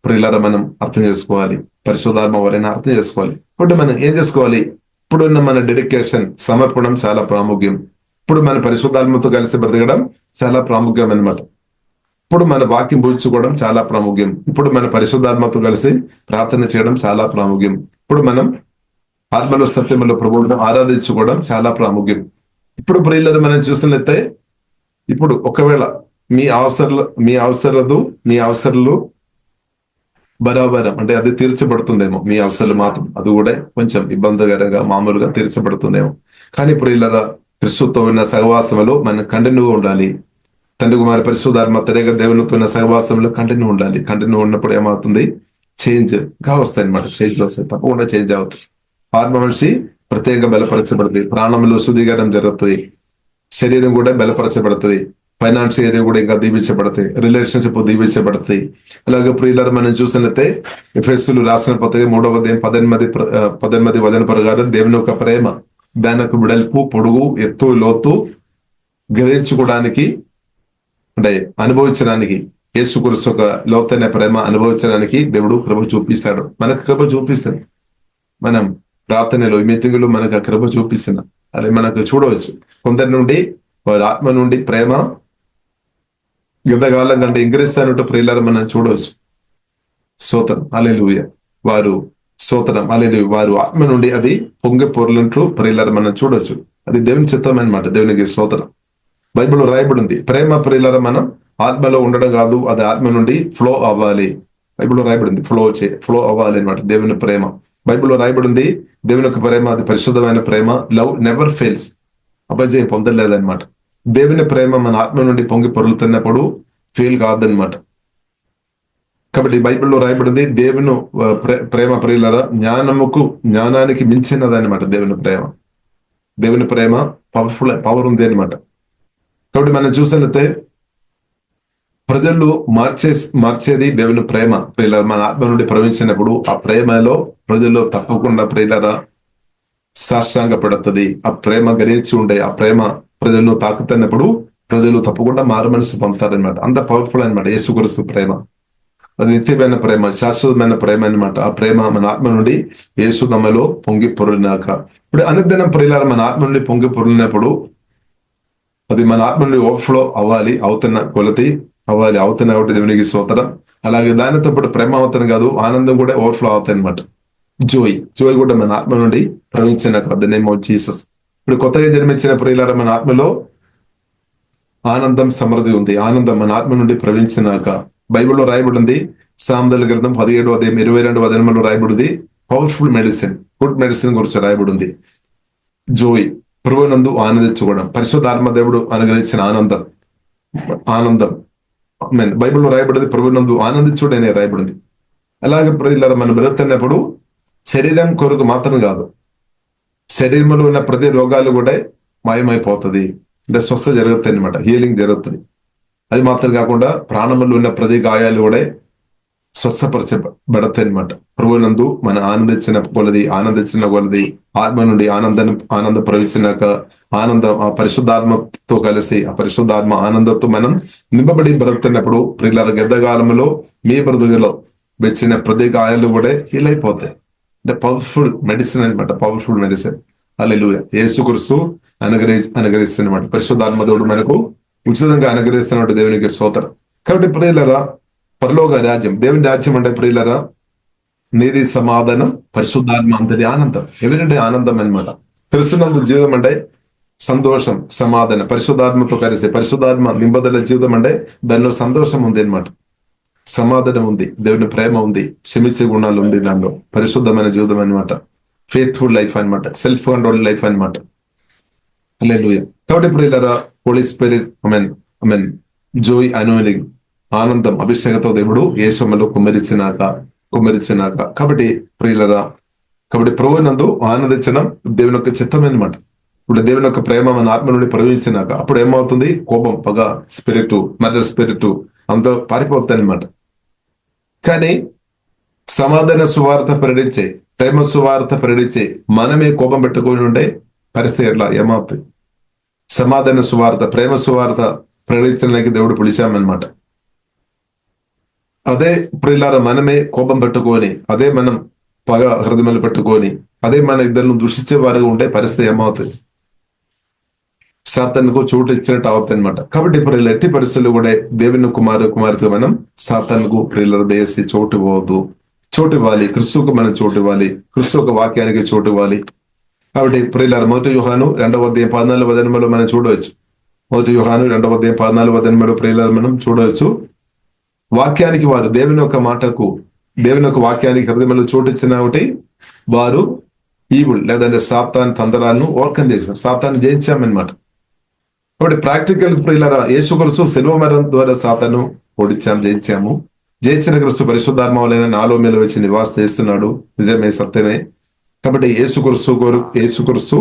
ప్రియులారా మనం అర్థం చేసుకోవాలి, పరిశుద్ధాత్మ వలన అర్థం చేసుకోవాలి. కాబట్టి మనం ఏం చేసుకోవాలి? ఇప్పుడున్న మన డెడికేషన్, సమర్పణం చాలా ప్రాముఖ్యం. ఇప్పుడు మన పరిశుద్ధాత్మతో కలిసి బ్రతకడం చాలా ప్రాముఖ్యం అన్నమాట. ఇప్పుడు మన వాక్యం పూడ్చుకోవడం చాలా ప్రాముఖ్యం. ఇప్పుడు మన పరిశుద్ధాత్మతో కలిసి ప్రార్థన చేయడం చాలా ప్రాముఖ్యం. ఇప్పుడు మనం ఆత్మలో సత్యములో ప్రభువును ఆరాధించుకోవడం చాలా ప్రాముఖ్యం. ఇప్పుడు ప్రియులారా మనం చూసినట్లయితే, ఇప్పుడు ఒకవేళ మీ అవసరాలు బరాబరం అంటే అది తీర్చబడుతుందేమో, మీ అవసరాలు మాత్రం అది కూడా కొంచెం ఇబ్బందికరంగా మామూలుగా తీర్చబడుతుందేమో. కానీ ప్రియులారా క్రీస్తుతో ఉన్న సహవాసంలో మనం కంటిన్యూగా ఉండాలి. తండ్రి కుమారి పరిశుద్ధాత్మ త్రియేక దేవునితో ఉన్న సహవాసంలో కంటిన్యూ ఉండాలి. కంటిన్యూ ఉన్నప్పుడు ఏమవుతుంది? చేంజ్ గా వస్తాయి అనమాట. చేంజ్ వస్తాయి, తప్పకుండా చేంజ్ అవుతుంది. ఆత్మ మనిషి ప్రత్యేకంగా బలపరచబడుతుంది, ప్రాణంలో శుద్ధీకరణం జరుగుతుంది, శరీరం కూడా బలపరచబడుతుంది, ఫైనాన్షియల్ ఏరియా కూడా ఇంకా దీవించబడతాయి, రిలేషన్షిప్ దీవించబడతాయి. అలాగే ప్రియులారా మనం చూసినట్లయితే ఎఫెసీయులు రాసిన పత్రిక 3వ అధ్యాయం 18 వచనం ప్రకారం దేవుని యొక్క ప్రేమ దానికి వెడల్పు, పొడుగు, ఎత్తు, లోతు గ్రహించుకోవడానికి అంటే అనుభవించడానికి, యేసుక్రీస్తు ఒక లోతైన ప్రేమ అనుభవించడానికి దేవుడు కృప చూపిస్తాడు, మనకు కృప చూపిస్తాడు. మనం ప్రార్థనలో ఈ మీటింగులు మనకు ఆ కృప చూపిస్తున్నాం. అలా మనకు చూడవచ్చు. కొందరి నుండి వారి ఆత్మ నుండి ప్రేమ యుద్ధకాలం కంటే ఇంకరిస్తానంటూ ప్రియులారా మనం చూడవచ్చు. స్తోత్రం హల్లెలూయా. వారు స్తోత్రం హల్లెలూయా. వారు ఆత్మ నుండి అది పొంగి పొర్లంటూ ప్రియులారా మనం చూడవచ్చు. అది దేవుని చిత్తం అన్నమాట. దేవునికి స్తోత్రం. బైబిల్లో రాయబడింది ప్రేమ ప్రియులారా మనం ఆత్మలో ఉండడం కాదు, అది ఆత్మ నుండి ఫ్లో అవ్వాలి. బైబిల్లో రాయబడింది ఫ్లో అవ్వాలి అనమాట దేవుని ప్రేమ. బైబిల్లో రాయబడింది దేవుని యొక్క ప్రేమ అది పరిశుద్ధమైన ప్రేమ. లవ్ నెవర్ ఫెయిల్స్, అపజయం పొందలేదన్నమాట. దేవుని ప్రేమ మన ఆత్మ నుండి పొంగి పొరులుతున్నప్పుడు ఫెయిల్ కాదనమాట. కాబట్టి బైబిల్లో రాయబడింది దేవుని ప్రేమ ప్రియులరా జ్ఞానానికి మించినదన్నమాట. దేవుని ప్రేమ పవర్ ఉంది అనమాట. కాబట్టి మనం చూసినట్లయితే ప్రజలు మార్చేది దేవుని ప్రేమ ప్రియులరా. మన ఆత్మ నుండి ప్రవహించినప్పుడు ఆ ప్రేమలో ప్రజల్లో తప్పకుండా ప్రియులరా సాష్టాంగ పడుతుంది. ఆ ప్రేమ గణించి ఉండే ఆ ప్రేమ ప్రజలను తాకుతున్నప్పుడు ప్రజలు తప్పకుండా మారు మనసు పొందుతారనమాట. అంత పవర్ఫుల్ అనమాట యేసుక్రీస్తు ప్రేమ. అది నిత్యమైన ప్రేమ, శాశ్వతమైన ప్రేమ అనమాట. ఆ ప్రేమ మన ఆత్మ నుండి యేసునామములో పొంగి పొర్లినాక ఇప్పుడు అనుదినం ప్రియులారా మన ఆత్మ నుండి పొంగి పొర్లినప్పుడు అది మన ఆత్మ నుండి ఓవర్ఫ్లో అవ్వాలి. అవుతున్న ఒకటి దేవునికి స్తోత్రం. అలాగే దానితో పాటు ప్రేమ అవుతాను కాదు, ఆనందం కూడా ఓవర్ఫ్లో అవుతాయి అనమాట. జోయ్ కూడా మన ఆత్మ నుండి ప్రవహించినాక ద నేమ్ ఆఫ్ జీసస్. ఇప్పుడు కొత్తగా జన్మించిన ప్రియులారా మన ఆత్మలో ఆనందం సమృద్ధి ఉంది. ఆనందం మన ఆత్మ నుండి ప్రవహించినాక బైబిల్లో రాయబడింది సామెతల గ్రంథం 17:22 రాయబడింది పవర్ఫుల్ మెడిసిన్, గుడ్ మెడిసిన్ గురించి రాయబడింది. జోయ్ ప్రభువునందు ఆనందించుకోవడం, పరిశుద్ధాత్మ దేవుడు అనుగ్రహించిన ఆనందం బైబిల్లో రాయబడింది ప్రభువునందు ఆనందించుడు అనే రాయబడింది. అలాగే ప్రియులారా మనం బ్రతుకుతున్నప్పుడు శరీరం కొరకు మాత్రం కాదు, శరీరంలో ఉన్న ప్రతి రోగాలు కూడా మాయమైపోతుంది. అంటే స్వస్థ జరుగుతుంది అనమాట, హీలింగ్ జరుగుతుంది. అది మాత్రం కాకుండా ప్రాణంలో ఉన్న ప్రతి గాయాలు కూడా స్వస్థపరచబడతాయి అనమాట. ప్రభువునందు మన ఆనందించిన కొలది ఆత్మ నుండి ఆనందం ప్రవహించినాక ఆనందం ఆ పరిశుద్ధాత్మతో కలిసి ఆ పరిశుద్ధాత్మ ఆనందంతో మనం నింపబడి బ్రతుకుతున్నప్పుడు ప్రియులారా గద్దకాలంలో మీ బ్రతుకులో వచ్చిన ప్రతి గాయాలు కూడా హీల్ అయిపోతాయి. అంటే పవర్ఫుల్ మెడిసిన్ అనమాట, పవర్ఫుల్ మెడిసిన్. హల్లెలూయా. యేసుక్రీస్తు అనుగ్రహిస్తున్నమాట. పరిశుద్ధాత్మ దేవుడు మనకు ఉచితంగా అనుగ్రహిస్తున్నట్టు దేవునికి స్తోత్రం. కాబట్టి ప్రియులారా పరలోక రాజ్యం, దేవుని రాజ్యం అంటే ప్రియులారా నీతి సమాధానం పరిశుద్ధాత్మ అంతటి ఆనందం. ఎవరంటే ఆనందం అనమాట. క్రిస్తునందు జీవితం అంటే సంతోషం సమాధానం, పరిశుద్ధాత్మతో కలిసి పరిశుద్ధాత్మ నింబదల జీవితం అంటే దానిలో సంతోషం ఉంది అనమాట, సమాధానం ఉంది, దేవుని ప్రేమ ఉంది, క్షమించే గుణాలు ఉంది దానిలో. పరిశుద్ధమైన జీవితం అనమాట, ఫెయిత్ఫుల్ లైఫ్ అనమాట, సెల్ఫ్ కంట్రోల్ లైఫ్ అనమాట. హల్లెలూయా. కాబట్టి ప్రియులారా హోలీ స్పిరిట్ ఆమేన్ జోయ్ అనోయింగ్ ఆనందం అభిషేకంతో దేవుడు యేసులో కుమ్మరించినాక కాబట్టి ప్రియులారా ప్రభువునందు ఆనందించడం దేవుని యొక్క చిత్తం అనమాట. ఇప్పుడు దేవుని యొక్క ప్రేమ మన ఆత్మ నుండి ప్రవహించినాక అప్పుడు ఏమవుతుంది? కోపం, పగ స్పిరిట్, మర్డర్ స్పిరిట్ అంతా పారిపోతాయి అనమాట. కానీ సమాధాన సువార్త ప్రకటించే, ప్రేమ సువార్త ప్రకటించే మనమే కోపం పెట్టుకొని ఉండే పరిస్థితి ఎట్లా ఏమవుతుంది? సమాధాన సువార్త, ప్రేమ సువార్త ప్రకటించడానికి దేవుడు పిలిచామన్నమాట. అదే ప్రియులారా మనమే కోపం పెట్టుకొని, అదే మనం పగ హృదయములు పెట్టుకొని, అదే మన ఇద్దరిని దూషించే వారిగా ఉండే పరిస్థితి ఏమవుతుంది? సాతానుకు చోటు ఇచ్చినట్టు అవుతుంది అనమాట. కాబట్టి ప్రియుల ఎట్టి పరిస్థితులు కూడా దేవుని కుమార్తె మనం సాతానుకు ప్రియుల దేశి చోటు ఇవ్వాలి. క్రిస్తుకు మనం చోటు ఇవ్వాలి, క్రిస్తు ఒక వాక్యానికి చోటు ఇవ్వాలి. కాబట్టి ప్రియులారా 1 యోహాను 2:14 మనం చూడవచ్చు. 1 యోహాను 2:14 ప్రియులారా మనం చూడవచ్చు. వాక్యానికి వారు దేవుని యొక్క మాటకు, దేవుని యొక్క వాక్యానికి హృదయంలో చోటు ఇచ్చిన ఒకటి వారు ఈవుల్ లేదంటే సాతాను తంత్రాలను ఓవర్కమ్ చేశారు, సాతాను జయించామన్నమాట. కాబట్టి ప్రాక్టికల్ ప్రియులారా యేసుక్రీస్తు శిలువ మరణం ద్వారా సాతాను జయించిన క్రీస్తు పరిశుద్ధాత్మ వలన నాలో మీద వచ్చి నివాసం చేస్తున్నాడు. నిజమే, సత్యమే. కాబట్టి యేసుక్రీస్తు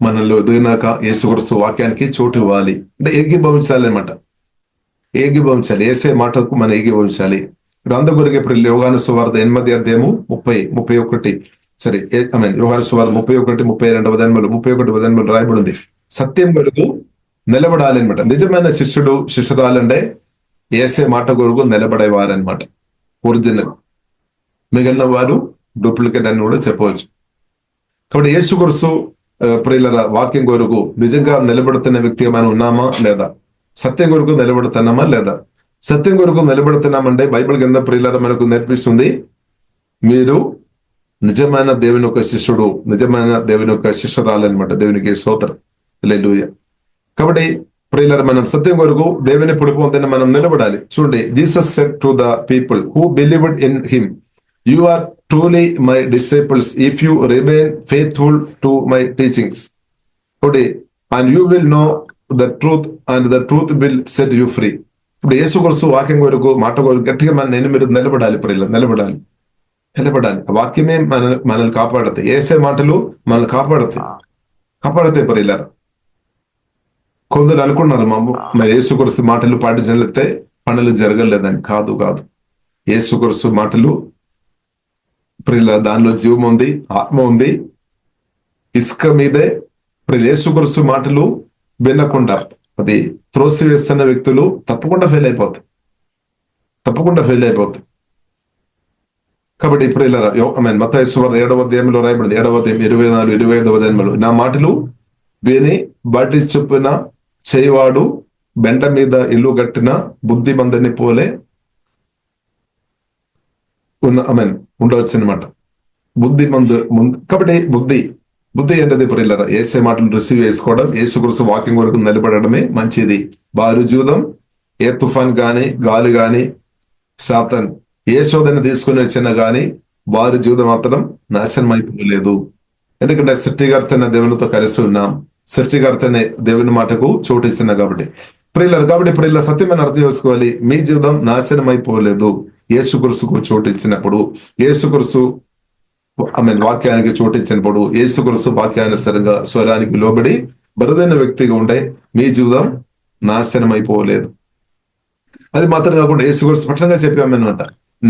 మనలో ఎదిగినాక యేసుక్రీస్తు వాక్యానికి చోటు ఇవ్వాలి. అంటే ఏకీభవించాలి అనమాట, ఏకీభవించాలి. ఏసే మాటకు మనం ఏకీభవించాలి. అందుకొరకు ఇప్పుడు యోహాను సువార్త 8:30-31 సరే యోహాను సువార్త 31:32 రాయబడింది. సత్యం కొరకు నిలబడాలి అనమాట. నిజమైన శిష్యురాలంటే ఏసే మాట కొరకు నిలబడేవారనమాట, ఒరిజినల్. మిగిలిన వారు డూప్లికేట్ అని కూడా చెప్పవచ్చు. కాబట్టి యేసుక్రీస్తు ప్రియుల వాక్యం కొరకు నిజంగా నిలబడుతున్న వ్యక్తిగా మనం ఉన్నామా లేదా? సత్యం కొరకు నిలబడుతున్నామా లేదా? సత్యం కొరకు నిలబడుతున్నామంటే బైబిల్ కింద ప్రియుల మనకు నేర్పిస్తుంది, మీరు నిజమైన దేవుని యొక్క శిష్యుడు, నిజమైన దేవుని యొక్క శిష్యురాలు అనమాట. దేవునికి స్తోత్రం, హల్లెలూయా. కాబట్టి ప్రియులారా, మనం సత్యం కొరకు దేవుని పొడిపోతే మనం నిలబడాలి. చూడండి, Jesus said to the people who believed in him, you are truly my disciples if you remain faithful to my teachings. కాబట్టి and you will know the truth and the truth will set you free. ఇప్పుడు యేసుక్రీస్తు వాక్యం కొరకు, మాట కొరకు గట్టిగా మీరు నిలబడాలి. ప్రియులారా, నిలబడాలి. ఆ వాక్యమే మనల్ని కాపాడతాయి. ఏసే మాటలు మనల్ని కాపాడతాయి ప్రియులారా. కొందరు అనుకున్నారు మరి యేసుక్రీస్తు మాటలు పాటించలేస్తే పనులు జరగలేదని. కాదు. యేసుక్రీస్తు మాటలు ప్రియులారా, దానిలో జీవం ఉంది, ఆత్మ ఉంది. ఇసుక మీదే యేసుక్రీస్తు మాటలు వినకుండా అది త్రోసివేస్తున్న వ్యక్తులు తప్పకుండా ఫెయిల్ అయిపోతాయి. కాబట్టి ప్రియులారా, మత్తయి సువార్త 7వ అధ్యాయంలో రాయబడింది, 7వ అధ్యాయం 24, 25వ అధ్యాయంలో, నా మాటలు విని వాటి చొప్పున చేయవాడు బెండ మీద ఇల్లు కట్టిన బుద్ధిమంతుని పోలే ఉండవచ్చు అనమాట. కాబట్టి బుద్ధి ఏంటది ప్రియులారా? యేసే మాటలు రిసీవ్ చేసుకోవడం, యేసుక్రీస్తు వాక్యం వరకు నిలబడమే మంచిది. వారి జీవితం ఏ తుఫాన్ గాని, గాలి గాని, సాతాన్ ఏ శోధన తీసుకుని వచ్చినా గాని వారి జీవితం మాత్రం నాశనం అయిపోలేదు. ఎందుకంటే సృష్టికర్తనే దేవునితో కలిసి ఉన్నాం, సృష్టికర్తనే దేవుని మాటకు చోటు ఇచ్చిన కాబట్టి ప్రియుల సత్యమైన అర్థం చేసుకోవాలి. మీ జీవితం నాశనం అయిపోలేదు. యేసుక్రీస్తుకు చోటు ఇచ్చినప్పుడు, యేసుక్రీస్తు వాక్యానికి చోటు ఇచ్చినప్పుడు, యేసుక్రీస్తు వాక్యానుసారంగా స్వరానికి లోబడి బరుదైన వ్యక్తిగా ఉండే మీ జీవితం నాశనం అయిపోలేదు. అది మాత్రం కాకుండా యేసుక్రీస్తు స్పష్టంగా చెప్పామన్నమాట,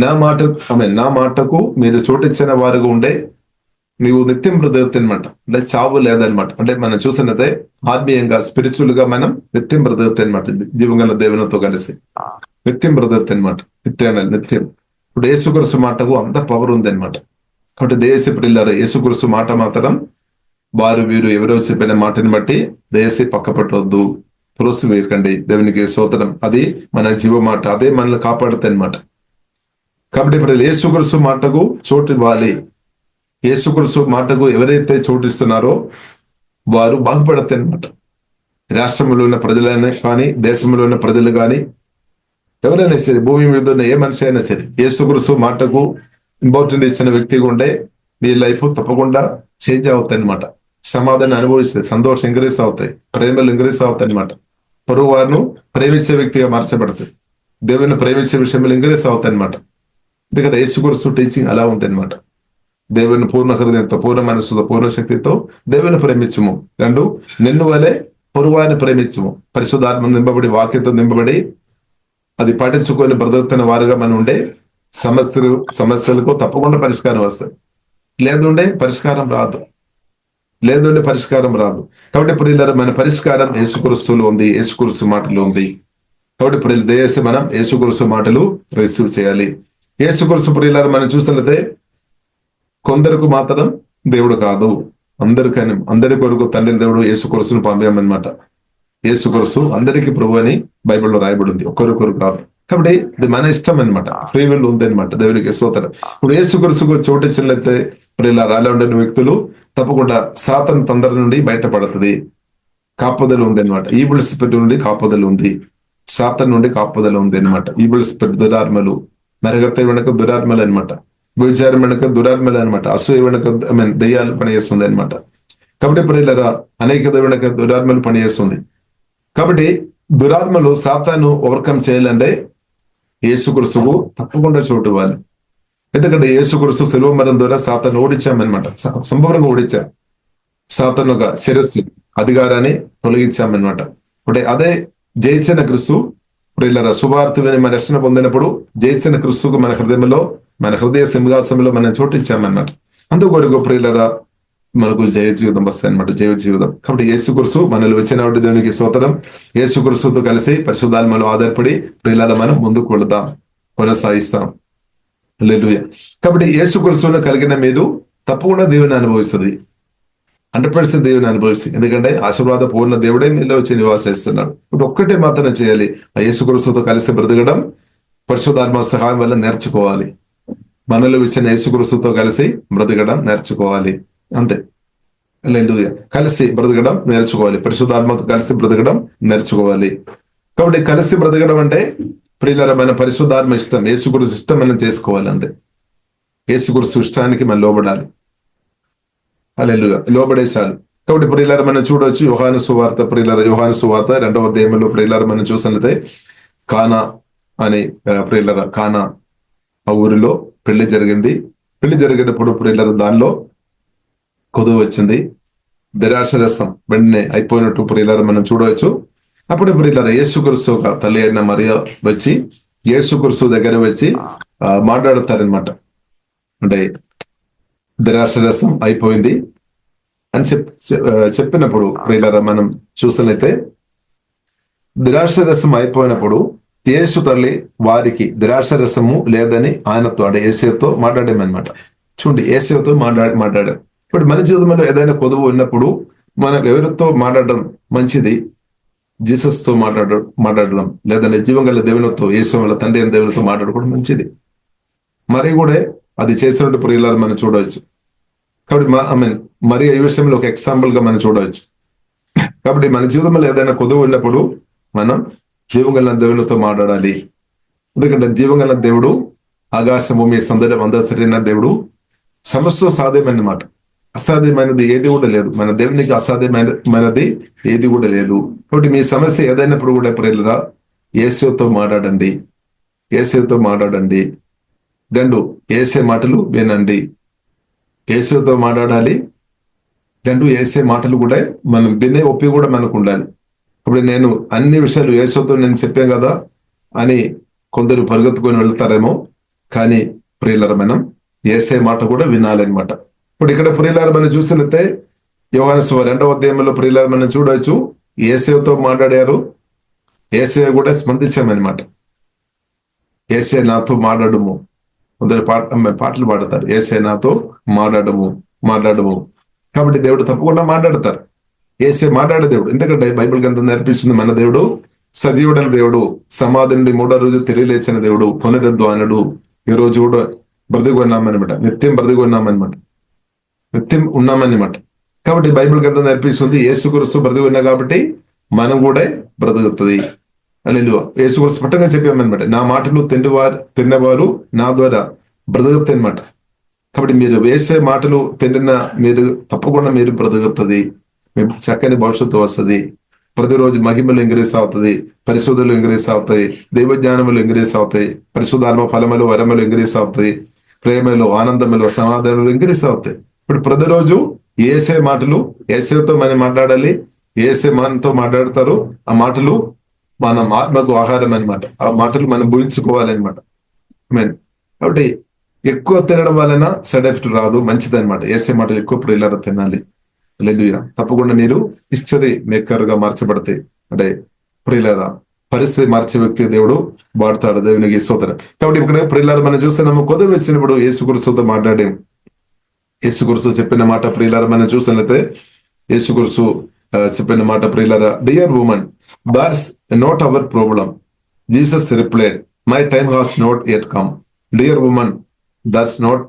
నా మాటకు మీరు చోటిచ్చిన వారుగా ఉండే నీవు నిత్యం బ్రతుకుతావు అనమాట. అంటే చావు లేదనమాట. అంటే మనం చూసినదే ఆత్మీయంగా, స్పిరిచువల్ గా మనం నిత్యం బ్రతుకుతావు అనమాట. జీవంగల దేవునితో కలిసి నిత్యం బ్రతుకుతావు అనమాట. నిత్యం. ఇప్పుడు యేసుక్రీస్తు మాటకు అంత పవర్ ఉంది అనమాట. కాబట్టి దేశ పిల్లలు యేసుక్రీస్తు మాట మాత్రం వారు వీరు ఎవరో చెప్పిన మాటని బట్టి దేశీ పక్కపట్టవద్దు, తులసి వేయకండి. దేవునికి స్తోత్రం. అది మన జీవ మాట, అదే మనల్ని కాపాడుతాయి అనమాట. కాబట్టి ఇప్పుడు యేసుక్రీస్తు మాటకు చోటు ఇవ్వాలి. యేసుక్రీస్తు మాటకు ఎవరైతే చోటిస్తున్నారో వారు బాగుపడతాయి అనమాట. రాష్ట్రంలో ఉన్న ప్రజలైనా కానీ, దేశంలో ఉన్న ప్రజలు కానీ, ఎవరైనా సరే, భూమి మీద ఉన్న ఏ మనిషి అయినా సరే, యేసుక్రీస్తు మాటకు ఇంపార్టెంట్ ఇచ్చిన వ్యక్తిగా ఉండే మీ లైఫ్ తప్పకుండా చేంజ్ అవుతాయి అనమాట. సమాధానం అనుభవిస్తాయి, సంతోషం ఇంక్రీస్ అవుతాయి, ప్రేమలు ఇంక్రీస్ అవుతాయి అనమాట. పొరుగు వారిను ప్రేమించే వ్యక్తిగా మార్చబడతాయి. దేవుని ప్రేమించే విషయంలో ఇంక్రీస్ అవుతాయి అనమాట. ఎందుకంటే యేసుక్రీస్తు టీచింగ్ అలా ఉంది అనమాట. దేవుని పూర్ణ హృదయంతో, పూర్ణ మనస్సుతో, పూర్ణ శక్తితో దేవుని ప్రేమించము. 2, నిన్ను వలె పొరుగువారిని ప్రేమించము. పరిశుద్ధాత్మ నింపబడి, వాక్యంతో నింపబడి అది పాటించుకొని బ్రతుకుతున్న వారుగా మనం ఉండే సమస్యలకు తప్పకుండా పరిష్కారం వస్తాయి. లేదుండే పరిష్కారం రాదు. కాబట్టి ప్రియులారా, మన పరిష్కారం యేసుక్రీస్తులో ఉంది, యేసుక్రీస్తు మాటలో ఉంది. కాబట్టి ప్రియులు దయచేసి మనం యేసుక్రీస్తు మాటలు రిసీవ్ చేయాలి. యేసుక్రీస్తు ప్రియులారా, మనం చూసినట్లయితే కొందరికి మాత్రం దేవుడు కాదు, అందరి కొరకు తండ్రి దేవుడు యేసుక్రీస్తును పంపామన్నమాట. యేసుక్రీస్తు అందరికీ ప్రభు అని బైబిల్లో రాయబడింది, ఒక్కరికొరు కాదు. కాబట్టి ఇది మన ఇష్టం అనమాట, ఫ్రీ విల్ ఉంది అనమాట. దేవునికి స్తోత్రం. ఇప్పుడు యేసుక్రీస్తుకు చోటిచ్చినట్లయితే ప్రియులారా, అలా ఉండే వ్యక్తులు తప్పకుండా సాతాను తొందర నుండి బయటపడుతుంది. కాపుదల ఉంది అనమాట. ఈబుల్ స్పిరిట్ నుండి కాపుదల ఉంది, సాతాను నుండి కాపుదల ఉంది అనమాట. ఈబుల్ స్పిరిట్ దురాత్మలు, నరగత వెనక దురాత్మలు అనమాట, విచారం వెనక దురాత్మలు అనమాట, అసూయ వెనక దెయ్యాలు పనిచేస్తుంది అనమాట. కాబట్టి ప్రియులారా, అనేక వెనక దురాత్మలు పనిచేస్తుంది. కాబట్టి దురాత్మలు సాతాను ఓవర్కమ్ చేయాలంటే యేసుక్రీస్తుకు తప్పకుండా చోటు ఇవ్వాలి. ఎందుకంటే యేసుక్రీస్తు శిలువ మరణం ద్వారా సాతాను ఓడించామన్నమాట, సంపూర్ణంగా ఓడించాం. సాతాను ఒక శిరస్సు అధికారాన్ని తొలగించామన్నమాట. అంటే అదే జయించిన క్రీస్తు ప్రియులారా, సువార్తని మన రక్షణ పొందినప్పుడు జయించిన క్రీస్తుకు మన హృదయంలో, మన హృదయ సింహాసనంలో మనం చోటిచ్చామన్నమాట. అందుకొరకు ప్రియులారా, మనకు జయ జీవితం వస్తాయి అనమాట, జయ జీవితం. కాబట్టి యేసుక్రీస్తు మనల్ని వచ్చిన దేవునికి స్తోత్రం. యేసుక్రీస్తుతో కలిసి పరిశుద్ధాత్మలో ఆధారపడి ప్రియులారా మనం ముందుకు వెళదాం, కొనసాగిస్తాం. హల్లెలూయా. కాబట్టి యేసుక్రీస్తులో కలిగిన మీరు తప్పకుండా దేవుని అనుభవిస్తుంది, 100% దేవుని అనుభవిస్తుంది. ఎందుకంటే ఆశీర్వాద పూర్ణ దేవుడే మీలో వచ్చి నివాసిస్తున్నాడు. ఇప్పుడు ఒక్కటే మాత్రం చేయాలి, ఆ యేసుక్రీస్తుతో కలిసి బ్రతకడం, పరిశుద్ధాత్మ సహాయం వల్ల నేర్చుకోవాలి. మనలో ఇచ్చిన యేసుక్రీస్తుతో కలిసి బ్రతకడం నేర్చుకోవాలి, అంతే. హల్లెలూయా. కలిసి బ్రతకడం నేర్చుకోవాలి, పరిశుద్ధాత్మతో కలిసి బ్రతకడం నేర్చుకోవాలి. కాబట్టి కలిసి బ్రతకడం అంటే ప్రియులారా, మన పరిశుద్ధాత్మ ఇష్టం, యేసుక్రీస్తు ఇష్టం మనం చేసుకోవాలి, అంతే. యేసుక్రీస్తు ఇష్టానికి మనం లోబడాలి. హల్లెలూయా. లోబడేశాలు. కాబట్టి ప్రియులారా, మనం చూడవచ్చు యోహాను సువార్త, ప్రియులారా యోహాను సువార్త 2వ అధ్యాయంలో ప్రియులారా మనం చూసినట్లయితే కానా అని, ప్రియులారా కానా ఆ ఊరిలో పెళ్లి జరిగింది. పెళ్లి జరిగినప్పుడు ప్రియులారా దానిలో కొదువ వచ్చింది, ద్రాక్ష రసం వెంటనే అయిపోయినట్టు ప్రియులారా మనం చూడవచ్చు. అప్పుడు ప్రియులారా యేసుక్రీస్తు ఒక తల్లి అయిన మరియ వచ్చి యేసుక్రీస్తు దగ్గర వచ్చి మాట్లాడతారనమాట. అంటే ద్రాక్ష రసం అయిపోయింది అని చెప్పినప్పుడు ప్రియులారా మనం చూసినట్లయితే, ద్రాక్ష రసం అయిపోయినప్పుడు యేసు తల్లి వారికి ద్రాక్ష రసము లేదని ఆయనతో, అంటే యేసయ్యతో మాట్లాడామన్నమాట. చూడండి, యేసయ్యతో మాట్లాడారు. ఇప్పుడు మన జీవితంలో ఏదైనా కొదువు ఉన్నప్పుడు మనం ఎవరితో మాట్లాడడం మంచిది? జీసస్ తో మాట్లాడడం, లేదంటే జీవం గల దేవునితో, యేసు వల్ల తండ్రి అయిన దేవునితో మాట్లాడుకోవడం మంచిది. మరి కూడా అది చేసినట్టు ప్రియులారా మనం చూడవచ్చు. కాబట్టి మరి ఈ విషయంలో ఒక ఎగ్జాంపుల్ గా మనం చూడవచ్చు. కాబట్టి మన జీవితంలో ఏదైనా కొదువు ఉన్నప్పుడు మనం జీవం గల దేవునితో మాట్లాడాలి. ఎందుకంటే జీవం గల దేవుడు, ఆకాశ భూమి సౌందర్యం అందరిన దేవుడు, సమస్య సాధ్యమైనమాట. అసాధ్యమైనది ఏది కూడా లేదు. మన దేవునికి అసాధ్యమైనది ఏది కూడా లేదు. కాబట్టి మీ సమస్య ఏదైనప్పుడు కూడా ప్రియులారా యేసుతో మాట్లాడండి, యేసుతో మాట్లాడండి. 2, యేసే మాటలు వినండి. యేసుతో మాట్లాడాలి. 2, యేసే మాటలు కూడా మనం వినే ఒప్పి కూడా మనకు ఉండాలి. ఇప్పుడు నేను అన్ని విషయాలు యేసుతో నేను చెప్పాను కదా అని కొందరు పరిగెత్తుకొని వెళ్తారేమో, కానీ ప్రియులారా మనం యేసే మాట కూడా వినాలన్నమాట. ఇప్పుడు ఇక్కడ ప్రియులారా మనం చూసినట్టే యోహాను సువార్త 2వ అధ్యాయంలో ప్రియులారా మనం చూడవచ్చు, యేసయ్యతో మాట్లాడారు, యేసయ్య కూడా స్పందించామన్నమాట. యేసయ్య నాతో మాట్లాడము, కొందరు పాటలు పాడతారు, యేసయ్య నాతో మాట్లాడము. కాబట్టి దేవుడు తప్పకుండా మాట్లాడతారు. యేసయ్య మాట్లాడే దేవుడు. ఎందుకంటే బైబిల్ గ్రంథం నేర్పిస్తుంది, మన దేవుడు సజీవుడైన దేవుడు, సమాధి నుండి 3వ రోజు తిరిగి లేచిన దేవుడు, పునరుద్ధానుడు. ఈ రోజు కూడా బ్రతికున్నామన్నమాట, నిత్యం బ్రతికున్నామన్నమాట, నిత్యం ఉన్నామన్నమాట. కాబట్టి బైబిల్ గ్రంథం నేర్పిస్తుంది యేసుక్రీస్తు బ్రతికి ఉన్నా కాబట్టి మనం కూడా బ్రతుకుతుంది. హల్లెలూయా. యేసుక్రీస్తు స్పష్టంగా చెప్పామన్నమాట, నా మాటలు తిన్నవారు నా ద్వారా బ్రతుకుతాయి అన్నమాట. కాబట్టి మీరు వేసే మాటలు తిన్న మీరు తప్పకుండా మీరు బ్రతుకుతుంది, మీకు చక్కని భవిష్యత్తు వస్తుంది. ప్రతిరోజు మహిమలు ఇంక్రీస్ అవుతుంది, పరిశుద్ధులు ఇంక్రీస్ అవుతాయి, దైవజ్ఞానములు ఇంక్రీస్ అవుతాయి, పరిశుద్ధాత్మ ఫలములు వరములు ఇంక్రీస్ అవుతాయి, ప్రేమలు ఆనందములు సమాధానాలు ఇంక్రీస్ అవుతాయి. ఇప్పుడు ప్రతిరోజు యేసే మాటలు, యేసయ్యతో మనం మాట్లాడాలి, యేసే మనతో మాట్లాడతారు. ఆ మాటలు మనం ఆత్మకు ఆహారం అనమాట. ఆ మాటలు మనం ఊహించుకోవాలన్నమాట. కాబట్టి ఎక్కువ తినడం వలన సైడ్ ఎఫెక్ట్ రాదు, మంచిది అనమాట. యేసే మాటలు ఎక్కువ ప్రియులారా తినాలి. హల్లెలూయా. తప్పకుండా మీరు హిస్టరీ మేకర్ గా మార్చబడతాయి. అంటే ప్రియులారా పరిస్థితి మార్చే వ్యక్తి దేవుడు వాడతాడు. దేవునికి స్తోత్రం. కాబట్టి ఇక్కడ ప్రియులారా మనం చూస్తున్నాము, కొదువు వచ్చినప్పుడు యేసుక్రీస్తుతో మాట్లాడాము. యేసుక్రీస్తు చెప్పిన మాట ప్రియులారా మనం చూసినట్లయితే, యేసుక్రీస్తు చెప్పిన మాట ప్రియులారా, dear women, that's not our problem. Jesus replied, my time has not yet come. Dear women, that's not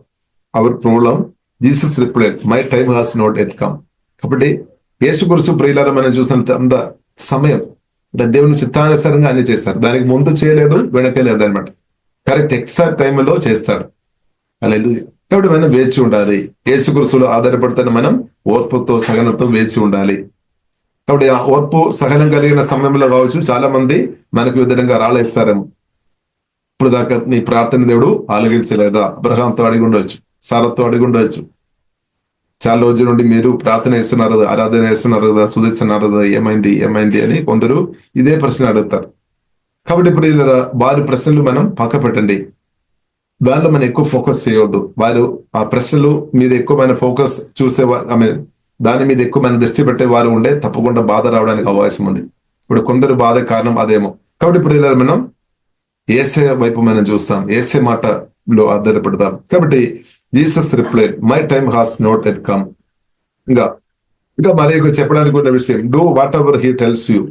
our problem. Jesus replied, my time has not yet come. కాబట్టి యేసుక్రీస్తు ప్రియులారా మనం చూసినంత అంత సమయం అంటే దేవుని చిత్తానుసారంగా అన్ని చేస్తారు. దానికి ముందు చేయలేదు, వెనకలేదు అనమాట. కరెక్ట్ ఎగ్జాక్ట్ టైంలో చేస్తాడు. హల్లెలూయా. కాబట్టి మనం వేచి ఉండాలి. యేసుక్రీస్తులో ఆధారపడుతున్న మనం ఓర్పుతో సహనంతో వేచి ఉండాలి. కాబట్టి ఆ ఓర్పు సహనం కలిగిన సమయంలో కావచ్చు చాలా మంది మనకు విధంగా రాళ్ళేస్తారేమో. ఇప్పుడు దాకా నీ ప్రార్థన దేవుడు ఆలగించలేదా? అబ్రహాంతో అడిగి ఉండవచ్చు, సారాతో అడిగి ఉండవచ్చు. చాలా రోజుల నుండి మీరు ప్రార్థన చేస్తున్నారు కదా, ఆరాధన చేస్తున్నారు కదా, స్తుతిస్తున్నారు కదా, ఏమైంది అని కొందరు ఇదే ప్రశ్న అడుగుతారు. కాబట్టి ఇప్పుడు వారి ప్రశ్నలు మనం పక్క పెట్టండి. దానిలో మనం ఎక్కువ ఫోకస్ చేయవద్దు. వారు ఆ ప్రశ్నలు మీద ఎక్కువ మన ఫోకస్ చూసే దాని మీద ఎక్కువ మన దృష్టి పెట్టే వారు ఉండే తప్పకుండా బాధ రావడానికి అవకాశం ఉంది. ఇప్పుడు కొందరు బాధ కారణం అదేమో. కాబట్టి ఇప్పుడు మనం యేసే వైపు మనం చూస్తాం. యేసే మాట లో ఆధారపడదాం. కాబట్టి Jesus replied, my time has not at come. ఇంకా ఇంకా మరి చెప్పడానికి ఉన్న విషయం, do what ever he tells you.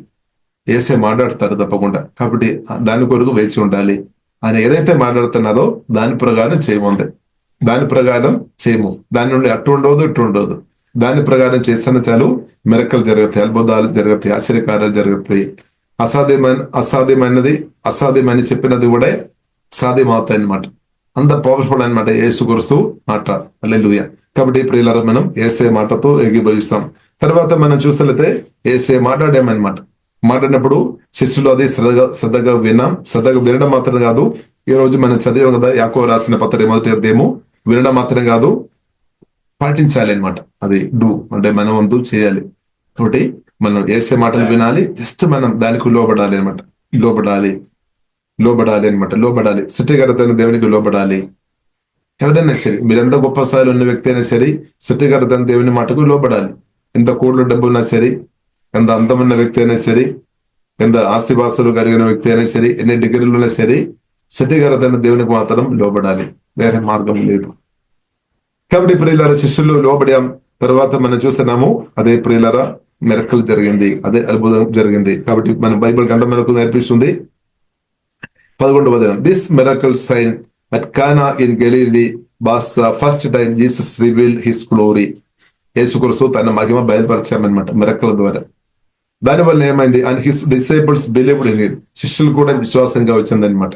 ఏసే మాట్లాడతారు తప్పకుండా, కాబట్టి దాని కొరకు వేచి ఉండాలి. ఆయన ఏదైతే మాట్లాడుతున్నారో దాని ప్రకారం చేయమంది, దాని ప్రకారం చేయము. దాని నుండి అటు ఉండవద్దు ఇటు ఉండవద్దు. దాని ప్రకారం చేస్తున్న చాలు మిరకలు జరుగుతాయి, అద్భుతాలు జరుగుతాయి, ఆశ్చర్యకార్యాలు జరుగుతాయి. అసాధ్యమని చెప్పినది కూడా సాధ్యమవుతాయి అనమాట. అంత పవర్ఫుల్ అనమాట యేసు గురుసు మాట. హల్లెలూయా. కాబట్టి ప్రియులారా, మనం ఏసే మాటతో ఏకీభవిస్తాం. తర్వాత మనం చూసినట్లయితే ఏసే మాట్లాడామన్నమాట. మాట్లాడినప్పుడు శిష్యులు అది శ్రద్ధగా వినడం మాత్రం కాదు. ఈ రోజు మనం చదివాం కదా, యాకోబు రాసిన పత్రిక 1వ అధ్యాయము, వినడం మాత్రం కాదు, పాటించాలి అనమాట. అది డూ అంటే మనం వంతు చేయాలి. కాబట్టి మనం ఏసే మాటలు వినాలి, జస్ట్ మనం దానికి లోబడాలి అనమాట. లోబడాలి. సృష్టికర్తైన దేవునికి లోబడాలి. ఎవరైనా సరే, మీరు ఎంత గొప్ప స్థాయిలో ఉన్న వ్యక్తి అయినా సరే, సృష్టికర్తైన దేవుని మాటకు లోబడాలి. ఎంత కోట్లు డబ్బు ఉన్నా సరే, ఎంత అందమైన వ్యక్తి అయినా సరే, ఎంత ఆస్తిపాస్తులు కలిగిన వ్యక్తి అయినా సరే, ఎన్ని డిగ్రీలు ఉన్నా సరే, సృష్టికర్తైన దేవునికి మాత్రం లోబడాలి, వేరే మార్గం లేదు. కాబట్టి ప్రియులారా, శిష్యులు లోబడాం. తర్వాత మనం చూస్తున్నాము, అదే ప్రియులారా మిరకల్ జరిగింది, అదే అద్భుతం జరిగింది. కాబట్టి మన బైబిల్ గంట మనకు నేర్పిస్తుంది 11వ వచనం, this miracle sign at Cana in Galilee was first time Jesus revealed his glory. యేసుక్రీస్తు తన మహిమ బయలుపరిచామన్నమాట మిరకల ద్వారా. దానివల్ల ఏమైంది, and his disciples believed in him. శిష్యులు కూడా విశ్వాసంగా వచ్చిందనమాట.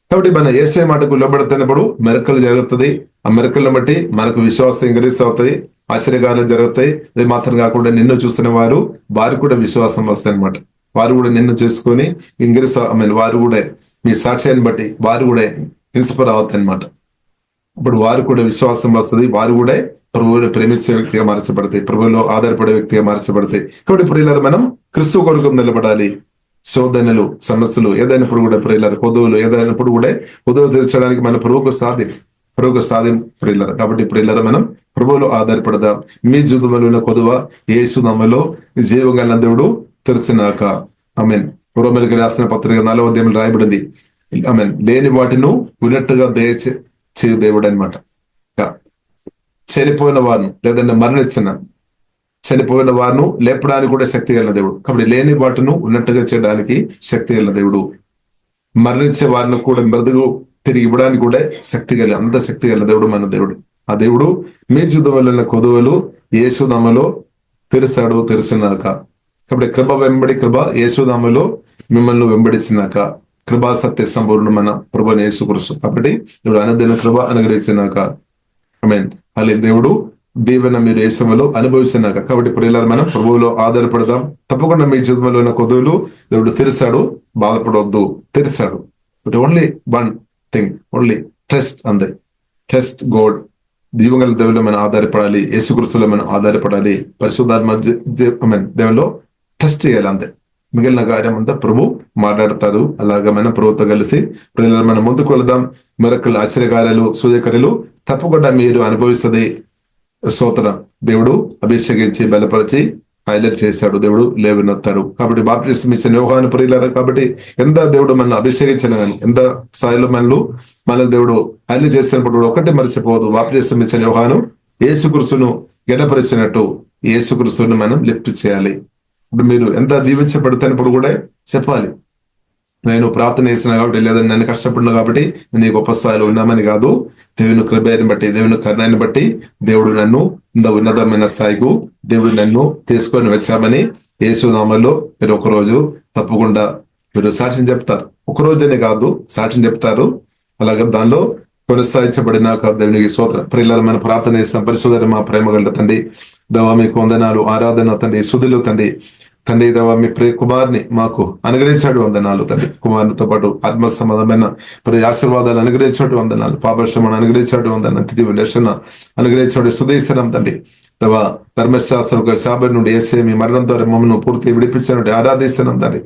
కాబట్టి మన యేసే మాటకు లోబడుతున్నప్పుడు మెరకలు జరుగుతుంది. ఆ మెరకలను బట్టి మనకు విశ్వాసం ఇంక్రీజ్ అవుతాయి, ఆశ్చర్యకార్యాలు జరుగుతాయి. అది మాత్రం కాకుండా నిన్ను చూసిన వారు కూడా విశ్వాసం వస్తాయి అనమాట. వారు కూడా నిన్ను చేసుకొని ఇంక్రీజ్ వారు కూడా మీ సాక్ష్యాన్ని బట్టి వారు కూడా ఇన్స్పైర్ అవుతాయి అనమాట. ఇప్పుడు వారు కూడా విశ్వాసం వస్తుంది, వారు కూడా ప్రభువుని ప్రేమించే వ్యక్తిగా మార్చబడతాయి, ప్రభువులో ఆధారపడే వ్యక్తిగా మార్చబడతాయి. కాబట్టి ప్రియులారా, మనం క్రీస్తు కొరకు నిలబడాలి. శోధనలు, సమస్యలు ఏదైనప్పుడు కూడా ప్రియులారా, కొదువులు ఏదైనప్పుడు కూడా కొదువు తీర్చడానికి మన ప్రభువుకు సాధ్యం ప్రియులారా. కాబట్టి ప్రియులారా, మనం ప్రభువులో ఆధారపడదాం. మీ జీవితంలో కొదువ యేసు నామములో జీవగల దేవుడు తెరిచినాక. ఆమేన్. రోమీయులకు రాసిన పత్రిక 4వ అధ్యాయంలో రాయబడింది, ఆమేన్, లేని వాటిని ఉన్నట్టుగా చేయు దేవుడు అనమాట. చనిపోయిన వారిని లేదంటే చనిపోయిన వారిని లేపడానికి కూడా శక్తి కలిగిన దేవుడు. కాబట్టి లేని వాటిని ఉన్నట్టుగా చేయడానికి శక్తి కలిగిన దేవుడు. మరణించే వారిని కూడా మృదుగు తిరిగి ఇవ్వడానికి కూడా అంత శక్తి కలిగిన దేవుడు మన దేవుడు. ఆ దేవుడు మీ జీవితంలో కొదువులు యేసునామములో తెరిచినాక. కాబట్టి కృప వెంబడి కృప యేసునామములో మిమ్మల్ని వెంబడించినాక, కృపా సత్య సంపూర్ణ మన ప్రభువైన యేసుక్రీస్తు. కాబట్టి దేవుడు అనుదిన కృప అనుగ్రహించినాక, ఆమేన్, హల్లెలూయా, దేవుడు దీవెన మీరు యేసులో అనుభవించినాక. కాబట్టి ఇప్పుడు మనం ప్రభువులో ఆధారపడదాం. తప్పకుండా మీ జీవితంలో ఉన్న కొదువులు దేవుడు తెరిచాడు, బాధపడవద్దు, తెరిచాడు. But only one thing, only trust అంతే. Trust God. జీవగల దేవుల్లో మనం ఆధారపడాలి, యేసుక్రీస్తులో మనం ఆధారపడాలి, పరిశుద్ధాత్మ దేవుల్లో ట్రస్ట్ చేయాలి అంతే. మిగిలిన కార్యం అంతా ప్రభు మాట్లాడతారు. అలాగా మనం ప్రభుతో కలిసి మనం ముందుకు వెళదాం. మిరకలు, ఆశ్చర్యకార్యాలు, సూచకర్యలు తప్పకుండా మీరు అనుభవిస్తుంది. స్తోత్రం. దేవుడు అభిషేకించి బలపరిచి హైలైట్ చేశాడు, దేవుడు లేవనెత్తాడు. కాబట్టి బాప్తిస్మం ఇచ్చిన యోహాను ప్రియులారా, కాబట్టి ఎంత దేవుడు మనల్ని అభిషేకించిన కానీ, ఎంత స్థాయిలో మనల్ని దేవుడు హైలైట్ చేసినప్పుడు ఒకటి మర్చిపోదు. బాప్తిస్మం ఇచ్చిన యోహాను యేసుక్రీస్తును గణపరిచినట్టు యేసుక్రీస్తును మనం లిఫ్ట్ చేయాలి. ఇప్పుడు మీరు ఎంత దీవించబడుతున్నప్పుడు కూడా చెప్పాలి, నేను ప్రార్థన చేసిన కాబట్టి, లేదని నన్ను కష్టపడినా కాబట్టి నేను ఈ గొప్ప స్థాయిలో ఉన్నామని కాదు. దేవుని కృపని బట్టి, దేవుని కరుణాన్ని బట్టి దేవుడు నన్ను ఇంత ఉన్నతమైన స్థాయికు దేవుడు నన్ను తీసుకొని వచ్చామని యేసు నామములో మీరు ఒకరోజు తప్పకుండా మీరు సాక్ష్యం చెప్తారు. ఒకరోజనే కాదు, సాక్ష్యం చెప్తారు. అలాగే దానిలో కొనసాగించబడినాక దేవునికి స్తోత్రం. ప్రియులారా, మనం ప్రార్థన చేస్తాం. పరిశుద్ధ మా ప్రేమ గల తండ్రి, దేవా మీకు వందనాలు, ఆరాధన తండ్రి, స్తుతులు తండ్రి. దేవా మీ ప్రియ కుమార్ని మాకు అనుగ్రహించాడు, వందనాలు తండ్రి. కుమారునితో పాటు ఆత్మ సంబంధమైన ప్రతి ఆశీర్వాదాలు అనుగ్రహించాడు, వందనాలు. పాపక్షమను అనుగ్రహించాడు, వందనాలు. నిత్యజీవ రక్షణ అనుగ్రహించాడు, స్తుతిస్తున్నాం తండ్రి. దేవా ధర్మశాస్త్ర శాబరి నుండి యేసయ్య మీ మరణం ద్వారా మమ్మల్ని పూర్తి విడిపించినట్టు ఆరాధిస్తున్నాం తండ్రి.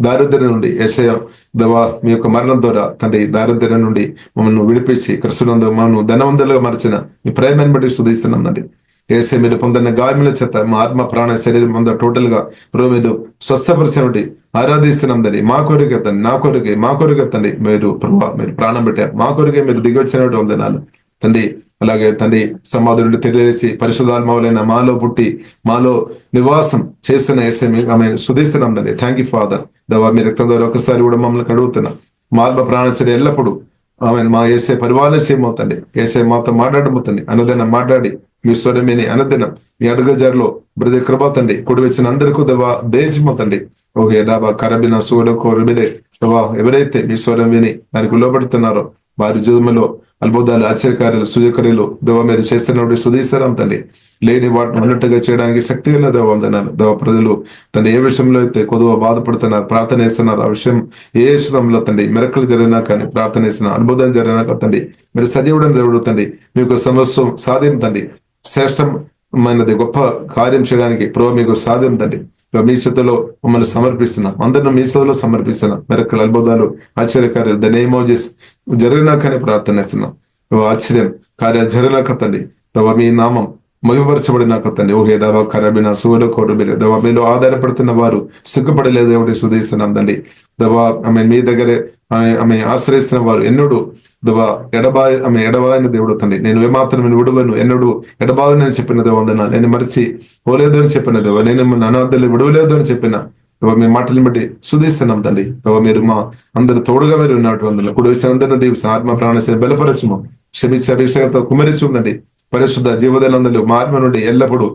దారిద్ర్యం నుండి యేసయ్య దేవా మీ యొక్క మరణం ద్వారా తండ్రి దారిద్ర్యం నుండి మమ్మల్ని విడిపించి క్రీస్తునందు మమ్మల్ని ధనవంతులుగా మార్చిన మీ ప్రేమను బట్టి స్తుతిస్తున్నాం తండ్రి. ఏసే మీరు పొందిన గాయముల చేత మా ఆత్మ ప్రాణ శరీరం అంతా టోటల్ గా ప్రభు మీరు స్వస్థపరిచినటువంటి ఆరాధిస్తున్నాం తండ్రి. మా కొరికే తండ్రి, నా కొరికే, మా కొరికే తండ్రి మీరు ప్రభు మీరు ప్రాణం పెట్టారు. మా కొరికే మీరు దిగొచ్చినటువంటి వందనాలు తండ్రి. అలాగే తండ్రి సమాధి నుండి తెలియజేసి పరిశుద్ధాత్మవులైన మాలో పుట్టి మాలో నివాసం చేస్తున్న ఏసే ఆమె శుద్ధిస్తున్నాం తండ్రి. Thank you father. దవా మీ రక్తం ద్వారా ఒకసారి కూడా మమ్మల్ని కడుగుతున్నాం. మా ఆత్మ ప్రాణశరీరం ఎల్లప్పుడు ఆమె మా ఏసే పరిపాలనమవుతండి. ఏసే మాతో మాట్లాడబోతుంది. అనుదినం మాట్లాడి మీ స్వరం విని అనుదినం మీ అడుగజారులో బ్రదే కృపతండి కుడి వచ్చిన అందరికీ దవా దేశమవుతండి. ఓకే డాబా కరబిన సూడో కోరబిలే దవా ఎవరైతే మీ స్వరం విని దానికి లోబడుతున్నారో వారి జీవితంలో అద్భుతాలు, ఆశ్చర్యకార్యాలు, సూచక్రియలు దవ మీరు చేస్తున్నప్పుడు సుధీశ్వరం తండ్రి. లేని వాటిని ఉన్నట్టుగా చేయడానికి శక్తి గల దవ వందనాలు. దవ ప్రజలు తండ్రి ఏ విషయంలో అయితే కొద్దిగా బాధపడుతున్నారు, ప్రార్థన చేస్తున్నారు, ఆ విషయం ఏ విషయంలో తండ్రి మెరకలు జరిగినా కానీ ప్రార్థన చేస్తున్నారు, అద్భుతం జరిగినా తండ్రి మీరు సజీవుడని దేవుడు తండ్రి. మీకు సమస్య సాధ్యం తండ్రి, శ్రేష్టమైనది గొప్ప కార్యం చేయడానికి ప్రభు మీకు సాధ్యం తండ్రి. మీ చేతిలో మమ్మల్ని సమర్పిస్తున్నాం, అందరిని మీ చేతిలో సమర్పిస్తున్నాం. మెరకలు, అద్భుతాలు, ఆశ్చర్యకార్యాలు ద నేమ్ ఆఫ్ జీసస్ జరిగినాకనే ప్రార్థన చేస్తున్నాం. ఆశ్చర్యం కార్యాలు జరిగినాక తండ్రి దవ మీ నామం మహిమపరచబడినాక తండ్రి. ఓహే డబా కరబిన సూలో కోరబిలే దవ మీలో ఆధారపడుతున్న వారు సిగ్గుపడలేదు ఒకటి సుధీస్తున్నాం తండ్రి. దవా ఆమె మీ దగ్గరే ఆమె ఆశ్రయిస్తున్న వారు ఎన్నడూ దవా ఎడబాయిన దేవుడు తండ్రి. నేను ఏమాత్రం విడువను, ఎన్నడూ ఎడబాగునని చెప్పిన దేవందన నేను మరిచి పోలేదు అని చెప్పిన దేవ, నేను అనాథలు విడవలేదు అని చెప్పిన మీ మాటలను బట్టి సుధిస్తున్నాం తండ్రి. మీరు మా అందరు తోడుగా మీరు ఉన్నట్టు అందులో కుడి వచ్చిన అందరిని దీవిస్తాం. ఆత్మ ప్రాణ బలపరచుము, క్షమించి అభిషేకంతో కుమరించుందండి. పరిశుద్ధ జీవదలందరూ మా ఆత్మ నుండి ఎల్లప్పుడూ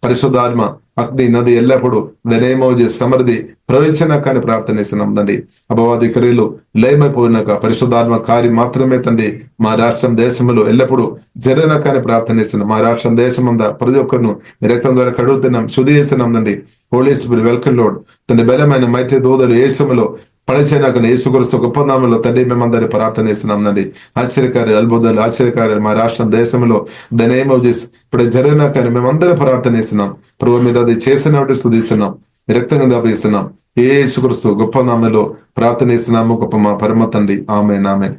పరిశుద్ధాత్మ అగ్ని నది ఎల్లప్పుడూ దనేమోజు సమృద్ధి ప్రవహించినాక అని ప్రార్థనిస్తున్నాం తండ్రి. అపవాది క్రియలు లయమైపోయినాక పరిశుద్ధాత్మ కార్యం మాత్రమే తండ్రి మా రాష్ట్రం దేశంలో ఎల్లప్పుడూ జరిగినాక అని ప్రార్థనిస్తున్నాం. మా రాష్ట్రం దేశం అంతా ప్రతి ఒక్కరిను రక్తం ద్వారా కడుగుతున్నాం, శుద్ధి చేస్తున్నాం తండ్రి. హోలీ స్పిరిట్ వెల్కమ్ లోడ్ తండ్రి బలమైన మైత్రి దూదలు యేసులో పనిచేయనాక యేసుక్రీస్తు గొప్ప నామములో తండ్రి మేమందరి ప్రార్థన చేస్తున్నాం తండ్రి. ఆశ్చర్యకార్యాలు, అద్భుతాలు, ఆశ్చర్యకార్యాలు మా రాష్ట్రం దేశంలో ద నేమ్ ఆఫ్ జీసస్ ఇప్పుడు జరిగినాక మేమందరం ప్రార్థన చేస్తున్నాం. ప్రభు మీరు అది చేసినట్టు స్తుతిస్తున్నాం, రక్తంగా దాపిస్తున్నాం. యేసుక్రీస్తు గొప్ప నామములో ప్రార్థన చేస్తున్నాము గొప్ప మా పరమ తండ్రి. ఆమేన్ ఆమేన్.